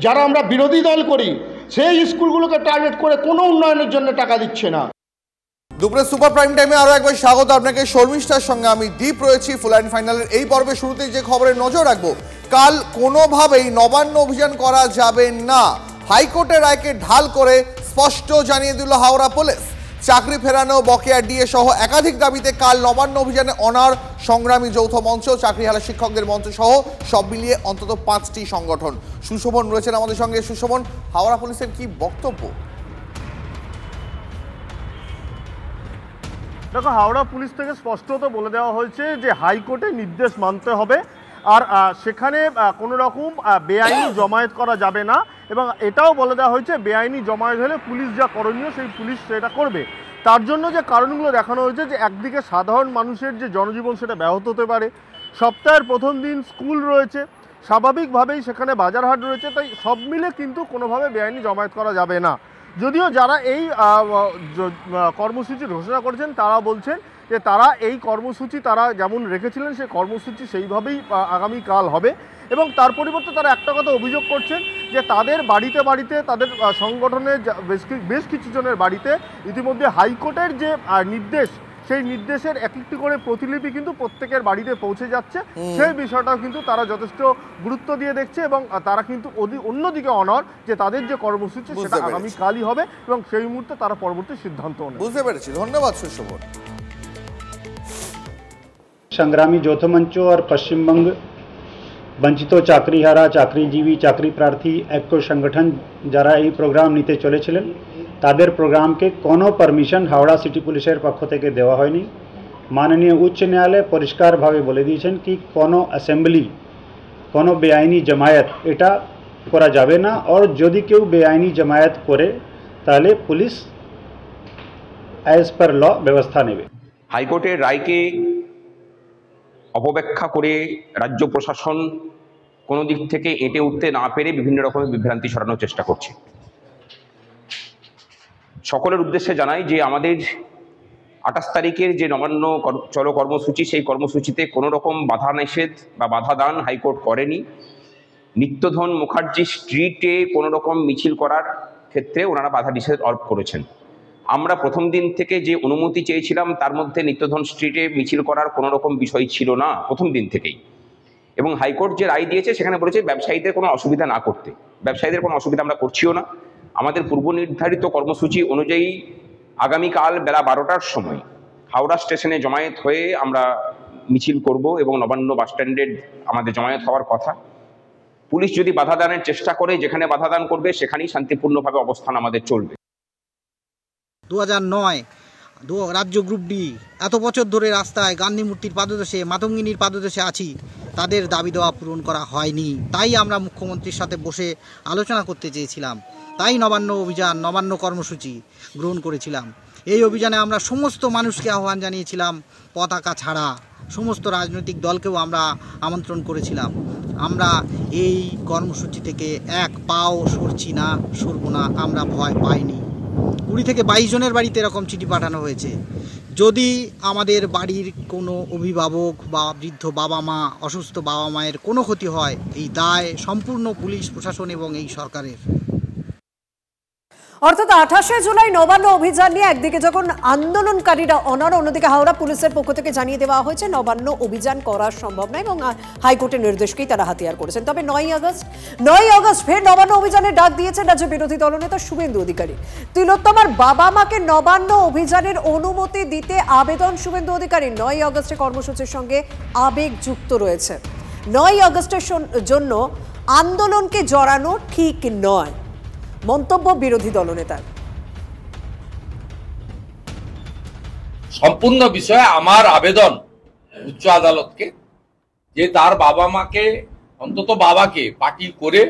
যারা আমরা বিরোধী দল করি, সেই স্কুলগুলোকে টার্গেট করে কোনো উন্নয়নের জন্য টাকা দিচ্ছে না। দুপুরে সুপার প্রাইম টাইমে আরো একবার স্বাগত আপনাকে। শর্মিষ্ঠার সঙ্গে আমি দীপ রয়েছি। ফুল অ্যান্ড ফাইনালের এই পর্বে শুরুতেই যে খবরের নজর রাখবো, কাল কোনোভাবেই নবান্ন অভিযান করা যাবে না। হাইকোর্টের রায়কে ঢাল করে স্পষ্ট জানিয়ে দিল হাওড়া পুলিশ। চাকরি ফেরানো, বকেয়া ডিএ সহ একাধিক দাবিতে কাল নবান্ন অভিযানে অনার সংগ্রামী যৌথ মঞ্চ, চাকরিহারা শিক্ষকদের মঞ্চ সহ সব মিলিয়ে অন্তত 5টি সংগঠন। সুশোভন রয়েছেন আমাদের সঙ্গে। সুশোভন, হাওড়া পুলিশের কি বক্তব্য? দেখো, হাওড়া পুলিশ থেকে স্পষ্টত বলে দেওয়া হয়েছে যে হাইকোর্টের নির্দেশ মানতে হবে, আর সেখানে কোনো রকম বেআইনি জমায়েত করা যাবে না, এবং এটাও বলে দেওয়া হয়েছে বেআইনি জমায়েত হলে পুলিশ যা করণীয় সেই পুলিশ সেটা করবে। তার জন্য যে কারণগুলো দেখানো হয়েছে যে একদিকে সাধারণ মানুষের যে জনজীবন সেটা ব্যাহত হতে পারে, সপ্তাহের প্রথম দিন স্কুল রয়েছে, স্বাভাবিকভাবেই সেখানে বাজারহাট রয়েছে, তাই সব মিলে কিন্তু কোনোভাবে বেআইনি জমায়েত করা যাবে না। যদিও যারা এই কর্মসূচি ঘোষণা করেছেন তারা বলছেন যে তারা এই কর্মসূচি তারা যেমন রেখেছিলেন সেই কর্মসূচি সেইভাবেই আগামীকাল হবে, এবং তার পরিবর্তে তারা একটা কথা অভিযোগ করছেন যে তাদের বাড়িতে বাড়িতে তাদের সংগঠনের বেশ কিছু জনের বাড়িতে ইতিমধ্যে হাইকোর্টের যে নির্দেশ সেই নির্দেশের একটি করে প্রতিলিপি কিন্তু প্রত্যেকের বাড়িতে পৌঁছে যাচ্ছে। সেই বিষয়টাও কিন্তু তারা যথেষ্ট গুরুত্ব দিয়ে দেখছে, এবং তারা কিন্তু অন্যদিকে অনড় যে তাদের যে কর্মসূচি সেটা আগামীকালই হবে, এবং সেই মুহূর্তে তারা পরবর্তী সিদ্ধান্ত নেবে। বুঝতে পেরেছি, ধন্যবাদ সুশোভন। संग्रामी যৌথ মঞ্চ और पश्चिम बंग বঞ্চিত চাকরিহারা, চাকরিজীবী, চাকরি প্রার্থী ঐক্য সংগঠন যারা এই প্রোগ্রাম নিতে চলেছিলেন তাদের প্রোগ্রামকে কোনো পারমিশন হাওড়া সিটি পুলিশের পক্ষ থেকে দেওয়া হয়নি। মাননীয় উচ্চ ন্যায়ালয় পরিষ্কারভাবে বলে দিয়েছেন কি কোনো অ্যাসেম্বলি, কোনো বেআইনি জমায়েত এটা করা যাবে না, और যদি কেউ বেআইনি জমায়েত করে তাহলে পুলিশ অ্যাজ পার ল ব্যবস্থা নেবে। হাইকোর্টের রায়কে অপব্যাখ্যা করে রাজ্য প্রশাসন কোনো দিক থেকে এঁটে উঠতে না পেরে বিভিন্ন রকমের বিভ্রান্তি ছড়ানোর চেষ্টা করছে। সকলের উদ্দেশ্যে জানাই যে আমাদের 28 তারিখের যে নবান্ন চলো কর্মসূচি, সেই কর্মসূচিতে কোনো রকম বাধা নিষেধ বা বাধা দান হাইকোর্ট করেনি। নিত্যধন মুখার্জি স্ট্রিটে কোনো রকম মিছিল করার ক্ষেত্রে ওনারা বাধা নিষেধ আরোপ করেছেন। আমরা প্রথম দিন থেকে যে অনুমতি চেয়েছিলাম তার মধ্যে নিত্যধন স্ট্রিটে মিছিল করার কোনো রকম বিষয় ছিল না প্রথম দিন থেকেই, এবং হাইকোর্ট যে রায় দিয়েছে সেখানে বলেছে ব্যবসায়ীদের কোনো অসুবিধা না করতে। ব্যবসায়ীদের কোনো অসুবিধা আমরা করছিও না। আমাদের পূর্ব নির্ধারিত কর্মসূচি অনুযায়ী আগামীকাল বেলা 12টার সময় হাওড়া স্টেশনে জমায়েত হয়ে আমরা মিছিল করব, এবং নবান্ন বাসস্ট্যান্ডে আমাদের জমায়েত হওয়ার কথা। পুলিশ যদি বাধা দানের চেষ্টা করে, যেখানে বাধা দান করবে সেখানেই শান্তিপূর্ণভাবে অবস্থান আমাদের চলবে। 2009 রাজ্য গ্রুপ ডি এত বছর ধরে রাস্তায় গান্ধী মূর্তির পাদদেশে, মাতঙ্গিনীর পাদদেশে আছি, তাদের দাবি দেওয়া পূরণ করা হয়নি। তাই আমরা মুখ্যমন্ত্রীর সাথে বসে আলোচনা করতে চেয়েছিলাম, তাই নবান্ন অভিযান, নবান্ন কর্মসূচি গ্রহণ করেছিলাম। এই অভিযানে আমরা সমস্ত মানুষকে আহ্বান জানিয়েছিলাম, পতাকা ছাড়া সমস্ত রাজনৈতিক দলকেও আমরা আমন্ত্রণ করেছিলাম। আমরা এই কর্মসূচি থেকে এক পাও সরছি না, সরব না, আমরা ভয় পাইনি। 20 থেকে 22 জনের বাড়িতে এরকম চিঠি পাঠানো হয়েছে। যদি আমাদের বাড়ির কোনো অভিভাবক বা বৃদ্ধ বাবা মা, অসুস্থ বাবা মায়ের কোনো ক্ষতি হয়, এই দায় সম্পূর্ণ পুলিশ প্রশাসন এবং এই সরকারের। অর্থাৎ 28শে জুলাই নবান্ন অভিযান নিয়ে একদিকে যখন আন্দোলনকারীরা অনড়, অন্যদিকে হাওড়া পুলিশের পক্ষ থেকে জানিয়ে দেওয়া হয়েছে নবান্ন অভিযান করা সম্ভব নয়, এবং হাইকোর্টের নির্দেশকেই তারা হাতিয়ার করেছেন। তবে 9ই আগস্ট ফের নবান্ন অভিযানের ডাক দিয়েছেন রাজ্য বিরোধী দলনেতা শুভেন্দু অধিকারী। তিলোত্তমার বাবা মাকে নবান্ন অভিযানের অনুমতি দিতে আবেদন শুভেন্দু অধিকারী। 9ই আগস্টের কর্মসূচির সঙ্গে আবেগ যুক্ত রয়েছে। 9ই আগস্টের জন্য আন্দোলনকে জড়ানো ঠিক নয়, মন্তব্য বিরোধী দলনেতার। সম্পূর্ণ বিষয়ে আমার আবেদন উচ্চ আদালতকে, যে তার বাবা মাকে, অন্তত বাবাকে পার্টি করে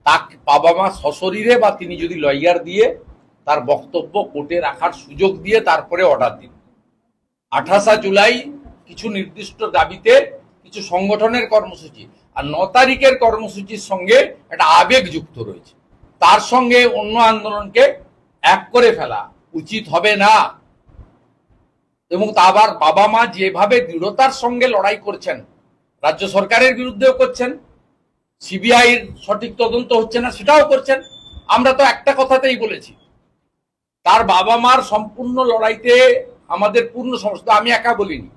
তার বাবা মা সশরীরে বা তিনি যদি লয়ার দিয়ে তার বক্তব্য কোর্টে রাখার সুযোগ দিয়ে তারপরে অর্ডার দিন। 28 জুলাই কিছু নির্দিষ্ট দাবিতে কিছু সংগঠনের কর্মসূচি, আর 9 তারিখের কর্মসূচির সঙ্গে একটা আবেগ যুক্ত রয়েছে। তার সঙ্গে অন্য আন্দোলনকে এক করে ফেলা উচিত হবে না, এবং আবার বাবা মা যেভাবে দৃঢ়তার সঙ্গে লড়াই করছেন, রাজ্য সরকারের বিরুদ্ধেও করছেন, সিবিআইর সঠিক তদন্ত হচ্ছে না সেটাও করছেন। আমরা তো একটা কথাতেই বলেছি, তার বাবা মার সম্পূর্ণ লড়াইতে আমাদের পূর্ণ সমর্থন, আমি একা বলিনি।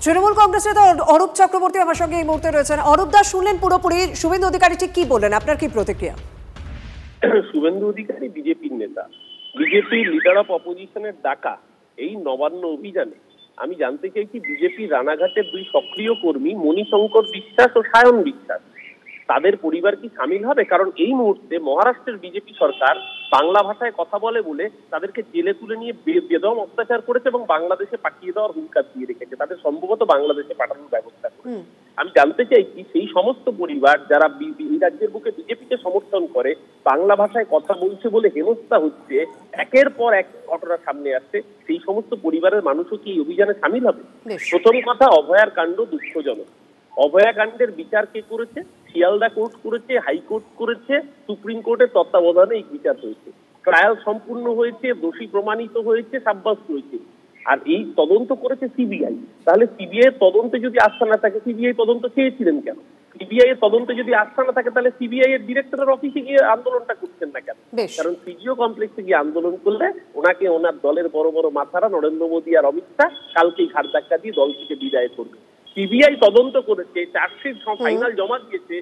তৃণমূল কংগ্রেসের তো অরূপ চক্রবর্তী আমার সঙ্গে এই মুহূর্তে রয়েছেন। অরূপ দা, শুনলেন পুরোপুরি শুভেন্দু অধিকারী ঠিক কি বললেন, আপনার কি প্রতিক্রিয়া? শুভেন্দু অধিকারী বিজেপির নেতা, বিজেপির লিডার অফ অপোজিশনের ডাকা এই নবান্ন অভিযানে আমি জানতে চাইছি বিজেপি রানাঘাটের দুই সক্রিয় কর্মী মণিশঙ্কর বিশ্বাস ও সায়ন বিশ্বাস তাদের পরিবার কি সামিল হবে? কারণ এই মুহূর্তে মহারাষ্ট্রের বিজেপি সরকার বাংলা ভাষায় কথা বলে বলে তাদেরকে জেলে তুলে নিয়ে বেদম অত্যাচার করেছে এবং বাংলাদেশে পাঠিয়ে দেওয়ার হুঙ্কার দিয়ে রেখেছে, তাদের সম্ভবত বাংলাদেশে পাঠানোর ব্যবস্থা করেছে। আমি জানতে চাইছি সেই সমস্ত পরিবার যারা এই রাজ্যের বুকে বিজেপিকে সমর্থন করে বাংলা ভাষায় কথা বলছে বলে হেনস্থা হচ্ছে, একের পর এক ঘটনা সামনে আসছে, সেই সমস্ত পরিবারের মানুষও কি এই অভিযানে সামিল হবে? প্রথম কথা, অভয়ার কাণ্ড দুঃখজনক। অভয়া কাণ্ডের বিচার কে করেছে? শিয়ালদা কোর্ট করেছে, হাইকোর্ট করেছে, সুপ্রিম কোর্টের তত্ত্বাবধানে এই বিচার হয়েছে, ট্রায়াল সম্পূর্ণ হয়েছে, দোষী প্রমাণিত হয়েছে, সাব্যস্ত হয়েছে। আর এই তদন্ত করেছে সিবিআই। তাহলে সিবিআই এর তদন্তে যদি আস্থা না থাকে, সিবিআই তদন্ত চেয়েছিলেন কেন? সিবিআই এর তদন্তে যদি আস্থা না থাকে, তাহলে সিবিআই এর ডিরেক্টরের অফিসে গিয়ে আন্দোলনটা করছেন না কেন? কারণ সিজিও কমপ্লেক্সে গিয়ে আন্দোলন করলে ওনাকে ওনার দলের বড় বড় মাথারা নরেন্দ্র মোদী আর অমিত শাহ কালকেই ঘাট ধাক্কা দিয়ে দল থেকে বিদায় করবে। সিবিআই তদন্ত করেছে, চার্জশিট ফাইনাল জমা দিয়েছে,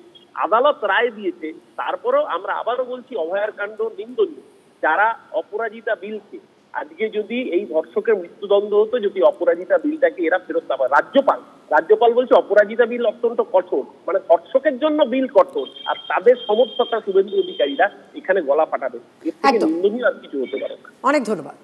আদালত রায় দিয়েছে। তারপরেও আমরা আবারও বলছি, অভয়ার কাণ্ড নিন্দনীয়। যারা অপরাজিতা বিলকে, আজকে যদি এই ধর্ষকের মৃত্যুদণ্ড হতো, যদি অপরাজিতা বিলটাকে এরা ফেরত পাবে, রাজ্যপাল বলছে অপরাজিতা বিল অত্যন্ত কঠোর, মানে ধর্ষকের জন্য বিল কঠোর, আর তাদের সমর্থকরা শুভেন্দু অধিকারীরা এখানে গলা ফাটাবে। এর থেকে নিন্দনীয় আর কিছু হতে পারে না। অনেক ধন্যবাদ।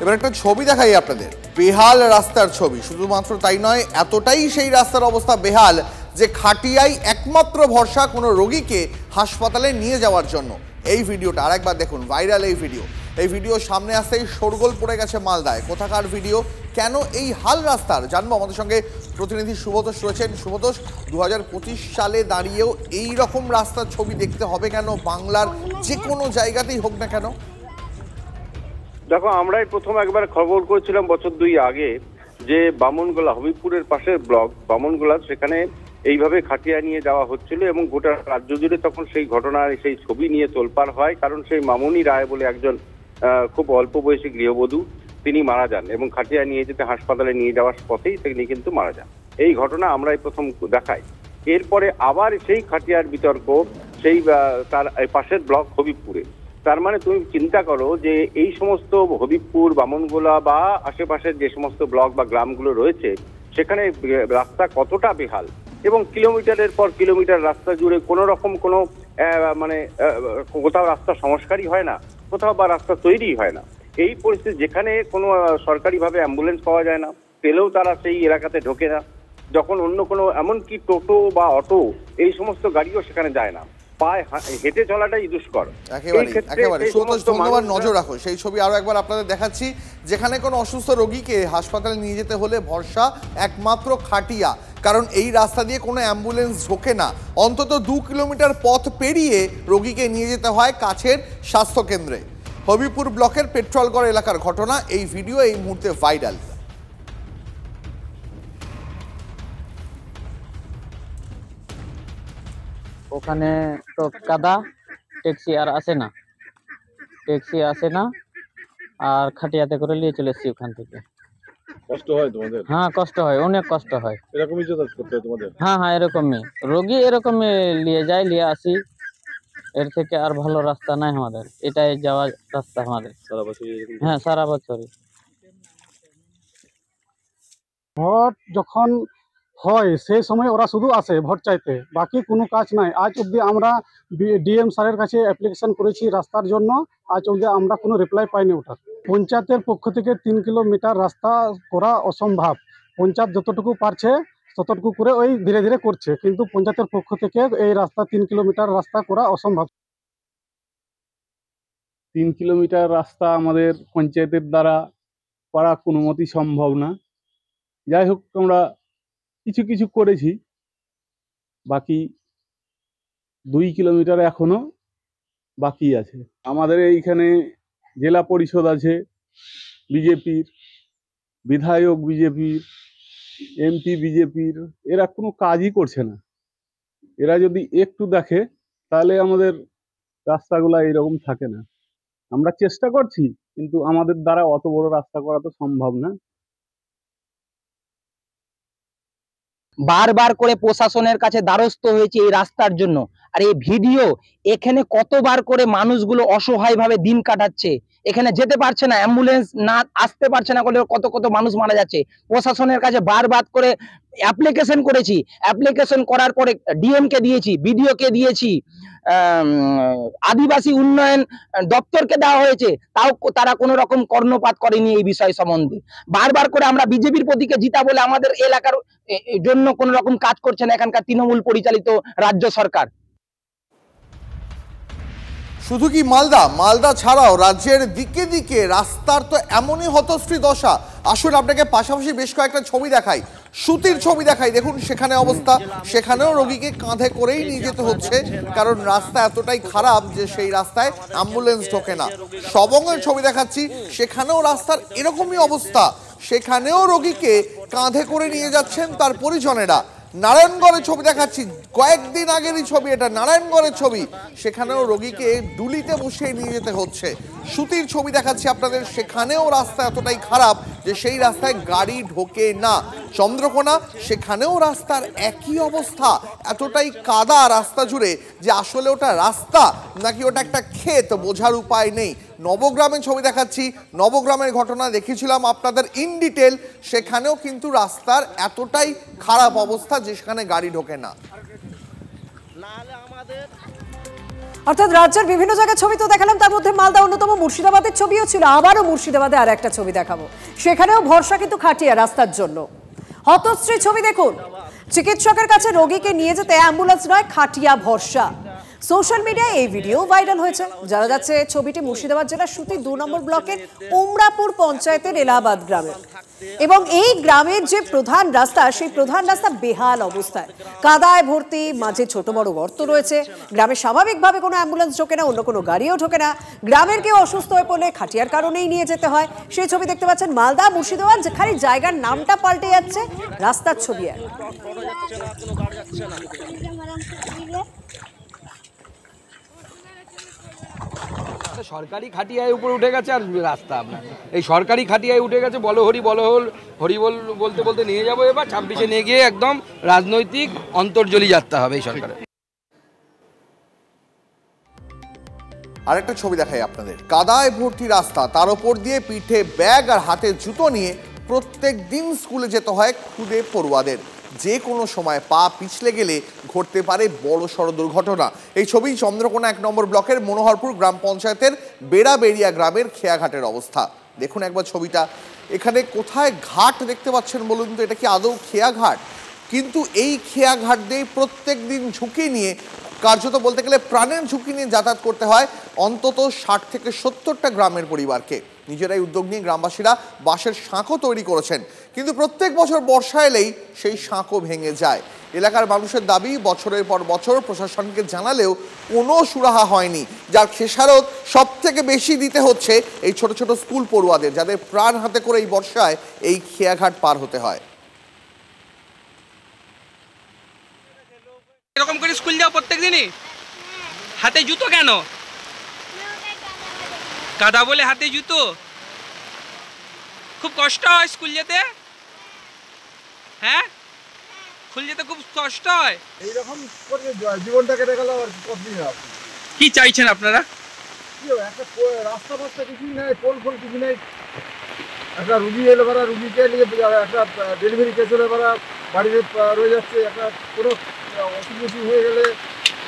এবার একটা ছবি দেখাই আপনাদের, বেহাল রাস্তার ছবি। শুধুমাত্র তাই নয়, এতটাই সেই রাস্তার অবস্থা বেহাল যে খাটিয়াই একমাত্র ভরসা কোনো রোগীকে হাসপাতালে নিয়ে যাওয়ার জন্য। এই ভিডিওটা আরেকবার দেখুন, ভাইরাল এই ভিডিও সামনে আসতেই শোরগোল পড়ে গেছে মালদায়। কোথাকার ভিডিও, কেন এই হাল রাস্তার, জানবো। আমাদের সঙ্গে প্রতিনিধি শুভতোষ রয়েছেন। শুভতোষ, 2025 সালে দাঁড়িয়েও এই রকম রাস্তার ছবি দেখতে হবে কেন বাংলার যে কোনো জায়গাতেই হোক না কেন? দেখো, আমরাই প্রথম একবার খবর করেছিলাম বছর 2 আগে যে বামনগোলা, হবিবপুরের পাশের ব্লক বামনগোলা, সেখানে এইভাবে খাটিয়া নিয়ে যাওয়া হচ্ছিল এবং গোটা রাজ্য জুড়ে তখন সেই ঘটনার সেই ছবি নিয়ে তোলপাড় হয়। কারণ সেই মামনি রায় বলে একজন খুব অল্প বয়সী গৃহবধূ, তিনি মারা যান এবং খাটিয়া নিয়ে যেতে হাসপাতালে নিয়ে যাওয়ার পথেই তিনি কিন্তু মারা যান। এই ঘটনা আমরাই প্রথম দেখাই। এরপরে আবার সেই খাটিয়ার বিতর্ক সেই তার পাশের ব্লক হবিবপুরে। তার মানে তুমি চিন্তা করো যে এই সমস্ত হবিবপুর, বামনগোলা বা আশেপাশের যে সমস্ত ব্লক বা গ্রামগুলো রয়েছে, সেখানে রাস্তা কতটা বেহাল এবং কিলোমিটারের পর কিলোমিটার রাস্তা জুড়ে কোনো রকম কোনো মানে কোথাও রাস্তা সংস্কারই হয় না, কোথাও বা রাস্তা তৈরি হয় না। এই পরিস্থিতি, যেখানে কোনো সরকারিভাবে অ্যাম্বুলেন্স পাওয়া যায় না, পেলেও তারা সেই এলাকাতে ঢোকে না, যখন অন্য কোনো এমনকি টোটো বা অটো এই সমস্ত গাড়িও সেখানে যায় না, পায়ে হেঁটে চলাটাই দুষ্কর। একেবারে ধন্যবাদ। নজর রাখো, সেই ছবি আরো একবার আপনাদের দেখাচ্ছি, যেখানে কোনো অসুস্থ রোগীকে হাসপাতালে নিয়ে যেতে হলে ভরসা একমাত্র খাটিয়া। কারণ এই রাস্তা দিয়ে কোনো অ্যাম্বুলেন্স ঢোকে না, অন্তত 2 কিলোমিটার পথ পেরিয়ে রোগীকে নিয়ে যেতে হয় কাছের স্বাস্থ্যকেন্দ্রে। হবিপুর ব্লকের পেট্রোলগড় এলাকার ঘটনা, এই ভিডিও এই মুহূর্তে ভাইরাল। ওখানে তো কাদা, ট্যাক্সি আর আসে না, আর খাটিয়াতে করে নিয়ে চলে এসেছি ওখান থেকে। কষ্ট হয় তোমাদের? হ্যাঁ, কষ্ট হয়, অনেক কষ্ট হয়। এরকমই যাতায়াত করতে হয় তোমাদের? হ্যাঁ, এরকমই রোগী এরকমই নিয়ে আসি। এর থেকে আর ভালো রাস্তা নাই আমাদের, এটাই যাওয়ার রাস্তা আমাদের সারা বছর। হ্যাঁ, সারা বছরই। ভোট যখন হয় সেই সময় ওরা শুধু আসে ভোট চাইতে, বাকি কোনো কাজ নাই। আজ অবধি আমরা ডিএম স্যারের কাছে অ্যাপ্লিকেশন করেছি রাস্তার জন্য, আজ অবধি আমরা কোনো রিপ্লাই পাইনি ওটার। পঞ্চায়েতের পক্ষ থেকে 3 কিলোমিটার রাস্তা করা অসম্ভব। পঞ্চায়েত যতটুকু পারছে ততটুকু করে ওই ধীরে ধীরে করছে, কিন্তু পঞ্চায়েতের পক্ষ থেকে এই রাস্তা 3 কিলোমিটার রাস্তা করা অসম্ভব। 3 কিলোমিটার রাস্তা আমাদের পঞ্চায়েতের দ্বারা করা কোনো মতেই সম্ভব না। যাই হোক, আমরা কিছু করেছি, বাকি 2 কিলোমিটার এখনো বাকি আছে। আমাদের এইখানে জেলা পরিষদ আছে বিজেপির, বিধায়ক বিজেপির, এমপি বিজেপির, এরা কোনো কাজই করছে না। এরা যদি একটু দেখে তাহলে আমাদের রাস্তাগুলা এইরকম থাকে না। আমরা চেষ্টা করছি, কিন্তু আমাদের দ্বারা অত বড় রাস্তা করা তো সম্ভব না। বারবার করে প্রশাসনের কাছে দ্বারস্থ হয়েছে এই রাস্তার জন্য। আর এই ভিডিও এখানে কতবার করে মানুষগুলো অসহায়ভাবে দিন কাটাচ্ছে, এখানে যেতে পারছে না, অ্যাম্বুলেন্স না আসতে পারছে না বলে কত কত মানুষ মারা যাচ্ছে। প্রশাসনের কাছে বারবার করে অ্যাপ্লিকেশন করেছি, অ্যাপ্লিকেশন করার পরে ডিএম কে দিয়েছি, বিডিও কে দিয়েছি, আদিবাসী উন্নয়ন দপ্তরকে দেওয়া হয়েছে, তাও তারা কোনো রকম কর্ণপাত করেনি এই বিষয় সম্বন্ধে। বারবার করে আমরা বিজেপির প্রতীকে জিতা বলে আমাদের এলাকার জন্য কোনো রকম কাজ করছে না এখানকার তৃণমূল পরিচালিত রাজ্য সরকার। শুধু কি মালদা ছাড়াও রাজ্যের দিকে দিকে রাস্তার তো এমনই হতশ্রী দশা। আসুন আপনাকে পাশাপাশি বেশ কয়েকটা ছবি দেখাই, সুতির ছবি দেখাই। দেখুন সেখানে অবস্থা, সেখানেও রোগীকে কাঁধে করেই নিয়ে যেতে হচ্ছে, কারণ রাস্তা এতটাই খারাপ যে সেই রাস্তায় অ্যাম্বুলেন্স ঢোকে না। সবঙ্গের ছবি দেখাচ্ছি, সেখানেও রাস্তার এরকমই অবস্থা, সেখানেও রোগীকে কাঁধে করে নিয়ে যাচ্ছেন তার পরিজনেরা। নারায়ণগড়ের ছবি দেখাচ্ছি, কয়েকদিন আগেরই ছবি এটা, নারায়ণগড়ের ছবি, সেখানেও রোগীকে ডুলিতে বসিয়ে নিয়ে যেতে হচ্ছে। সুতির ছবি দেখাচ্ছি আপনাদের, সেখানেও রাস্তা এতটাই খারাপ যে সেই রাস্তায় গাড়ি ঢোকে না। চন্দ্রকোনা, সেখানেও রাস্তার একই অবস্থা, এতটাই কাদা রাস্তা জুড়ে যে আসলে ওটা রাস্তা নাকি ওটা একটা ক্ষেত বোঝার উপায় নেই। নবগ্রামের ছবি দেখাচ্ছি, নবগ্রামের ঘটনা দেখিয়েছিলাম আপনাদের ইন ডিটেল, সেখানেও কিন্তু রাস্তার এতটাই খারাপ অবস্থা যে সেখানে গাড়ি ঢোকে না। অর্থাৎ রাজ্যের বিভিন্ন জায়গায় ছবি তো দেখালাম, তার মধ্যে মালদা অন্যতম, মুর্শিদাবাদের ছবিও ছিল। আবারও মুর্শিদাবাদে আর একটা ছবি দেখাবো, সেখানেও ভরসা কিন্তু খাটিয়া রাস্তার জন্য। হতশ্রী ছবি দেখুন, চিকিৎসকের কাছে রোগীকে নিয়ে যেতে অ্যাম্বুলেন্স নয়, খাটিয়া ভরসা। সোশ্যাল মিডিয়ায় এই ভিডিও ভাইরাল হয়েছে। জানা যাচ্ছে ছবিটি মুর্শিদাবাদ জেলার সুতি 2 নম্বর ব্লকের উমরাপুর পঞ্চায়েতের এলাহাবাদ গ্রামে, এবং এই গ্রামের যে প্রধান রাস্তা, সেই প্রধান রাস্তা বেহাল অবস্থায়, কাদায় ভর্তি, মাঝে ছোট বড় গর্ত রয়েছে। গ্রামে স্বাভাবিকভাবে কোনো অ্যাম্বুলেন্স ঢোকে না, অন্য কোনো গাড়িও ঢোকে না। গ্রামের কেউ অসুস্থ হয়ে পড়লে খাটিয়ার কারণেই নিয়ে যেতে হয়। সেই ছবি দেখতে পাচ্ছেন মালদা, মুর্শিদাবাদ, যেখানে জায়গার নামটা পাল্টে যাচ্ছে, রাস্তার ছবি এক। সরকারি খাটিয়ায় উপরে উঠে গেছে, আর রাস্তা আপনার এই সরকারি খাটিয়ায় উঠে গেছে। বলো হরি বলতে বলতে নিয়ে যাবো এবার 26-এ নিয়ে গিয়ে একদম রাজনৈতিক অন্তর্জলি যাত্রা হবে এই সরকারের। আরেকটা ছবি দেখাই আপনাদের, কাদায় ভর্তি রাস্তা, তার উপর দিয়ে পিঠে ব্যাগ আর হাতে জুতো নিয়ে প্রত্যেক দিন স্কুলে যেতে হয় খুদে পড়ুয়াদের। যে কোনো সময় পা পিছলে গেলে ঘটতে পারে বড় সড় দুর্ঘটনা। এই ছবি চন্দ্রকোনা 1 নম্বর ব্লকের মনোহরপুর গ্রাম পঞ্চায়েতের বেড়াবেড়িয়া গ্রামের খেয়াঘাটের অবস্থা। দেখুন একবার ছবিটা, এখানে কোথায় ঘাট দেখতে পাচ্ছেন বলুন তো, এটা কি আদৌ খেয়াঘাট? কিন্তু এই খেয়াঘাট দিয়ে প্রত্যেক দিন ঝুঁকি নিয়ে, কার্যত বলতে গেলে প্রাণের ঝুঁকি নিয়ে যাতায়াত করতে হয় অন্তত 60 থেকে 70টা গ্রামের পরিবারকে। নিজেরাই উদ্যোগ নিয়ে গ্রামবাসীরা বাঁশের সাঁকো তৈরি করেছেন, কিন্তু প্রত্যেক বছর বর্ষা এলেই সেই সাঁকো ভেঙে যায়। এলাকার মানুষের দাবি, বছরের পর বছর প্রশাসনকে জানালেও কোনো সুরাহা হয়নি, যার খেসারত সব থেকে বেশি দিতে হচ্ছে এই ছোট ছোট স্কুল পড়ুয়াদের, যাদের প্রাণ হাতে করে এই বর্ষায় এই খেয়াঘাট পার হতে হয়। এরকম করে স্কুল যাও প্রত্যেক দিনই, হাতে জুতো কেন? কাদা বলে হাতে জুতো, খুব কষ্ট হয় স্কুল যেতে। হ্যাঁ, স্কুল যেতে খুব কষ্ট হয়। এইরকম করে জীবনটা কেটে গেল, আর কতদিন কি চাইছেন আপনারা? একটা রাস্তা ফাস্তা কিছুই নেই, পোল কিছু নেই। একটা রুগী এলে বেড়া, রুগীকে নিয়ে একটা ডেলিভারি কেস হলে বেড়া বাড়িতে রয়ে যাচ্ছে, একটা কোনো অসুখ হয়ে গেলে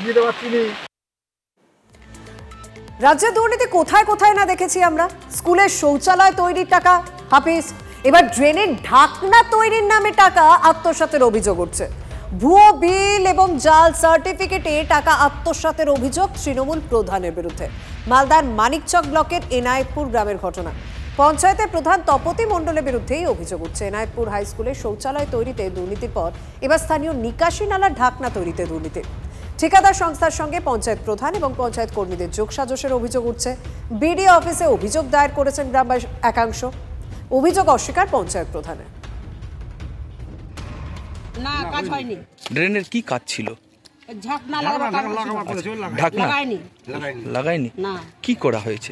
নিতে পারছি নি। রাজ্যের দুর্নীতি কোথায় কোথায় না দেখেছি আমরা। স্কুলের শৌচালয় তৈরির টাকা হাফিজ, এবার ড্রেনের ঢাকনা তৈরির নামে টাকা আত্মসাতের অভিযোগ উঠছে। ভুয়ো বিল এবং জাল সার্টিফিকেটে টাকা আত্মসাতের অভিযোগ তৃণমূল প্রধানের বিরুদ্ধে। মালদার মানিকচক ব্লকের এনায়েতপুর গ্রামের ঘটনা। পঞ্চায়েতের প্রধান তপতি মণ্ডলের বিরুদ্ধেই অভিযোগ উঠছে। এনায়েতপুর হাই স্কুলের শৌচালয় তৈরিতে দুর্নীতির পর এবার স্থানীয় নিকাশি নালার ঢাকনা তৈরিতে দুর্নীতি। ঠিকাদার সংস্থার সঙ্গে পঞ্চায়েত প্রধান এবং পঞ্চায়েত কর্মীদের যোগসাজশের অভিযোগ উঠছে। বিডিও অফিসে অভিযোগ দায়ের করেছেন গ্রামবাসী একাংশ। অভিযোগ অস্বীকার পঞ্চায়েত প্রধানের। না, কাজ হয়নি। ড্রেনের কি কাজ ছিল? ঢাকনা লাগানো, ঢাকনা লাগায়নি। লাগায়নি, কি করা হয়েছে?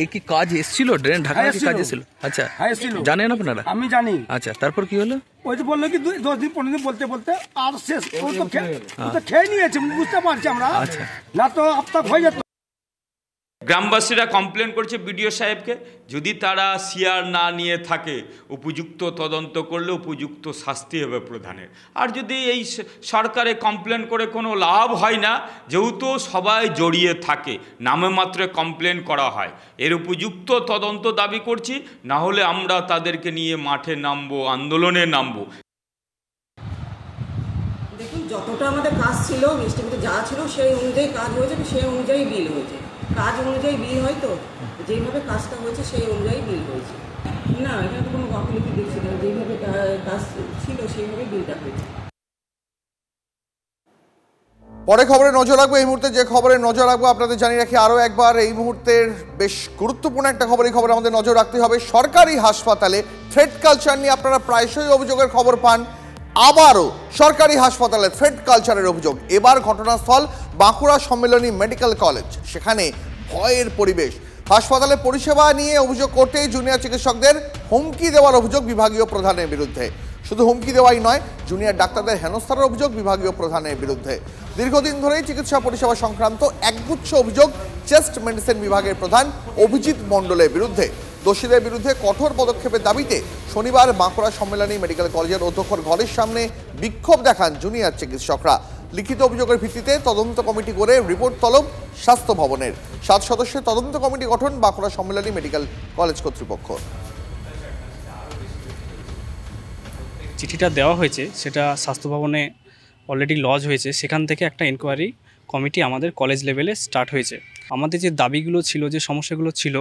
এই কি কাজ এসেছিল ড্রেন ঢাকা কাজ এসেছিল? আচ্ছা জানেন আপনারা? আমি জানি। আচ্ছা তারপর কি হলো? ওই তো বললো কি 10 দিন 15 দিন বলতে বলতে আর শেষ। ও তো খেয়ে নিয়েছে, বুঝতে পারছি আমরা। আচ্ছা না তো আপনার হয়ে যেত। গ্রামবাসীরা কমপ্লেন করছে বিডিও সাহেবকে, যদি তারা সিআর না নিয়ে থাকে উপযুক্ত তদন্ত করলে উপযুক্ত শাস্তি হবে প্রধানের। আর যদি এই সরকারে কমপ্লেন করে কোনো লাভ হয় না, যেহেতু সবাই জড়িয়ে থাকে, নামে মাত্রে কমপ্লেন করা হয়, এর উপযুক্ত তদন্ত দাবি করছি, না হলে আমরা তাদেরকে নিয়ে মাঠে নামবো, আন্দোলনে নামবো। দেখুন, যতটা আমাদের কাজ ছিল, এস্টিমেটে যা ছিল সেই অনুযায়ী কাজ হয়েছে, সেই অনুযায়ী বিল হয়েছে। কাজ অনুযায়ী বিল হয় তো, যেইভাবে কাজটা হয়েছে সেই অনুযায়ী বিল হয়েছে। না, এখানে তো কোনো গাফিলতি দেখছি না, যেইভাবে কাজ ছিল সেইভাবে বিলটা হয়েছে। পরে খবরে নজর রাখবো। এই মুহূর্তে যে খবরে নজর রাখবো আপনাদের জানিয়ে রাখি আরও একবার, এই মুহূর্তের বেশ গুরুত্বপূর্ণ একটা খবর, এই খবরে আমাদের নজর রাখতে হবে। সরকারি হাসপাতালে থ্রেট কালচার নিয়ে আপনারা প্রায়শই অভিযোগের খবর পান। আবারও সরকারি হাসপাতালে থ্রেট কালচারের অভিযোগ। এবার ঘটনাস্থল বাঁকুড়া সম্মেলনী মেডিকেল কলেজ। সেখানে ভয়ের পরিবেশ। হাসপাতালে পরিষেবা নিয়ে অভিযোগ করতেই জুনিয়র চিকিৎসকদের হুমকি দেওয়ার অভিযোগ বিভাগীয় প্রধানের বিরুদ্ধে। শুধু হুমকি দেওয়াই নয়, জুনিয়র ডাক্তারদের হেনস্থার অভিযোগ বিভাগীয় প্রধানের বিরুদ্ধে। দীর্ঘদিন ধরেই চিকিৎসা পরিষেবা সংক্রান্ত একগুচ্ছ অভিযোগ চেস্ট মেডিসিন বিভাগের প্রধান অভিজিৎ মণ্ডলের বিরুদ্ধে। দোষীদের বিরুদ্ধে কঠোর পদক্ষেপের দাবিতে শনিবার বাঁকুড়া সম্মেলনী মেডিকেল কলেজের অধ্যক্ষর ঘরের সামনে বিক্ষোভ দেখান জুনিয়র চিকিৎসকরা। লিখিত অভিযোগের ভিত্তিতে তদন্ত কমিটি করে রিপোর্ট তলব স্বাস্থ্য ভবনের। 7 সদস্যের তদন্ত কমিটি গঠন বাঁকুড়া সম্মেলনী মেডিকেল কলেজ কর্তৃপক্ষ। চিঠিটা দেওয়া হয়েছে, সেটা স্বাস্থ্য ভবনে অলরেডি লজ হয়েছে। সেখান থেকে একটা এনকোয়ারি কমিটি আমাদের কলেজ লেভেলে স্টার্ট হয়েছে। আমাদের যে দাবিগুলো ছিল, যে সমস্যাগুলো ছিল,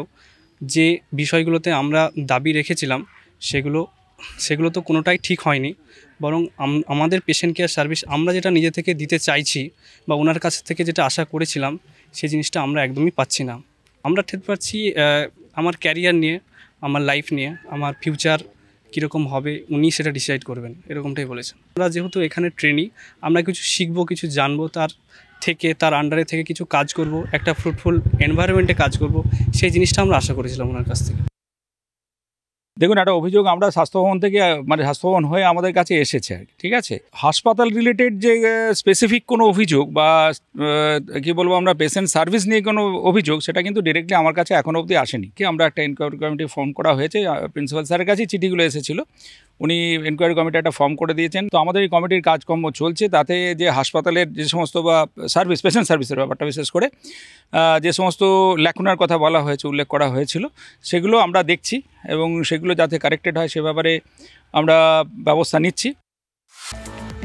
যে বিষয়গুলোতে আমরা দাবি রেখেছিলাম, সেগুলো তো কোনোটাই ঠিক হয়নি। বরং আমাদের পেশেন্ট কেয়ার সার্ভিস আমরা যেটা নিজে থেকে দিতে চাইছি বা ওনার কাছ থেকে যেটা আশা করেছিলাম, সেই জিনিসটা আমরা একদমই পাচ্ছি না। আমরা ঠেট পাচ্ছি আমার ক্যারিয়ার নিয়ে, আমার লাইফ নিয়ে, আমার ফিউচার কীরকম হবে উনি সেটা ডিসাইড করবেন, এরকমটাই বলেছেন। আমরা যেহেতু এখানে ট্রেনি, আমরা কিছু শিখবো, কিছু জানবো, তার আন্ডারে থেকে কিছু কাজ করব, একটা ফ্রুটফুল এনভায়রনমেন্টে কাজ করব, সেই জিনিসটা আমরা আশা করেছিলাম ওনার কাছ থেকে। দেখুন, একটা অভিযোগ আমরা স্বাস্থ্যভবন থেকে, মানে স্বাস্থ্যভবন হয়ে আমাদের কাছে এসেছে, ঠিক আছে। হাসপাতাল রিলেটেড যে স্পেসিফিক কোনো অভিযোগ বা কি বলবো আমরা পেশেন্ট সার্ভিস নিয়ে কোনো অভিযোগ, সেটা কিন্তু ডিরেক্টলি আমার কাছে এখনও অবধি আসেনি। কি আমরা একটা এনকোয়ারি কমিটি ফর্ম করা হয়েছে, প্রিন্সিপাল স্যারের কাছেই চিঠিগুলো এসেছিলো, উনি এনকোয়ারি কমিটি একটা ফর্ম করে দিয়েছেন। তো আমাদের এই কমিটির কাজকর্ম চলছে, তাতে যে হাসপাতালের যে সমস্ত বা সার্ভিস, পেশেন্ট সার্ভিসের ব্যাপারটা বিশেষ করে যে সমস্ত ল্যাকুনার কথা বলা হয়েছে, উল্লেখ করা হয়েছিল, সেগুলো আমরা দেখছি এবং সেগুলো যাতে কারেক্টেড হয় সে ব্যাপারে আমরা ব্যবস্থা নিচ্ছি।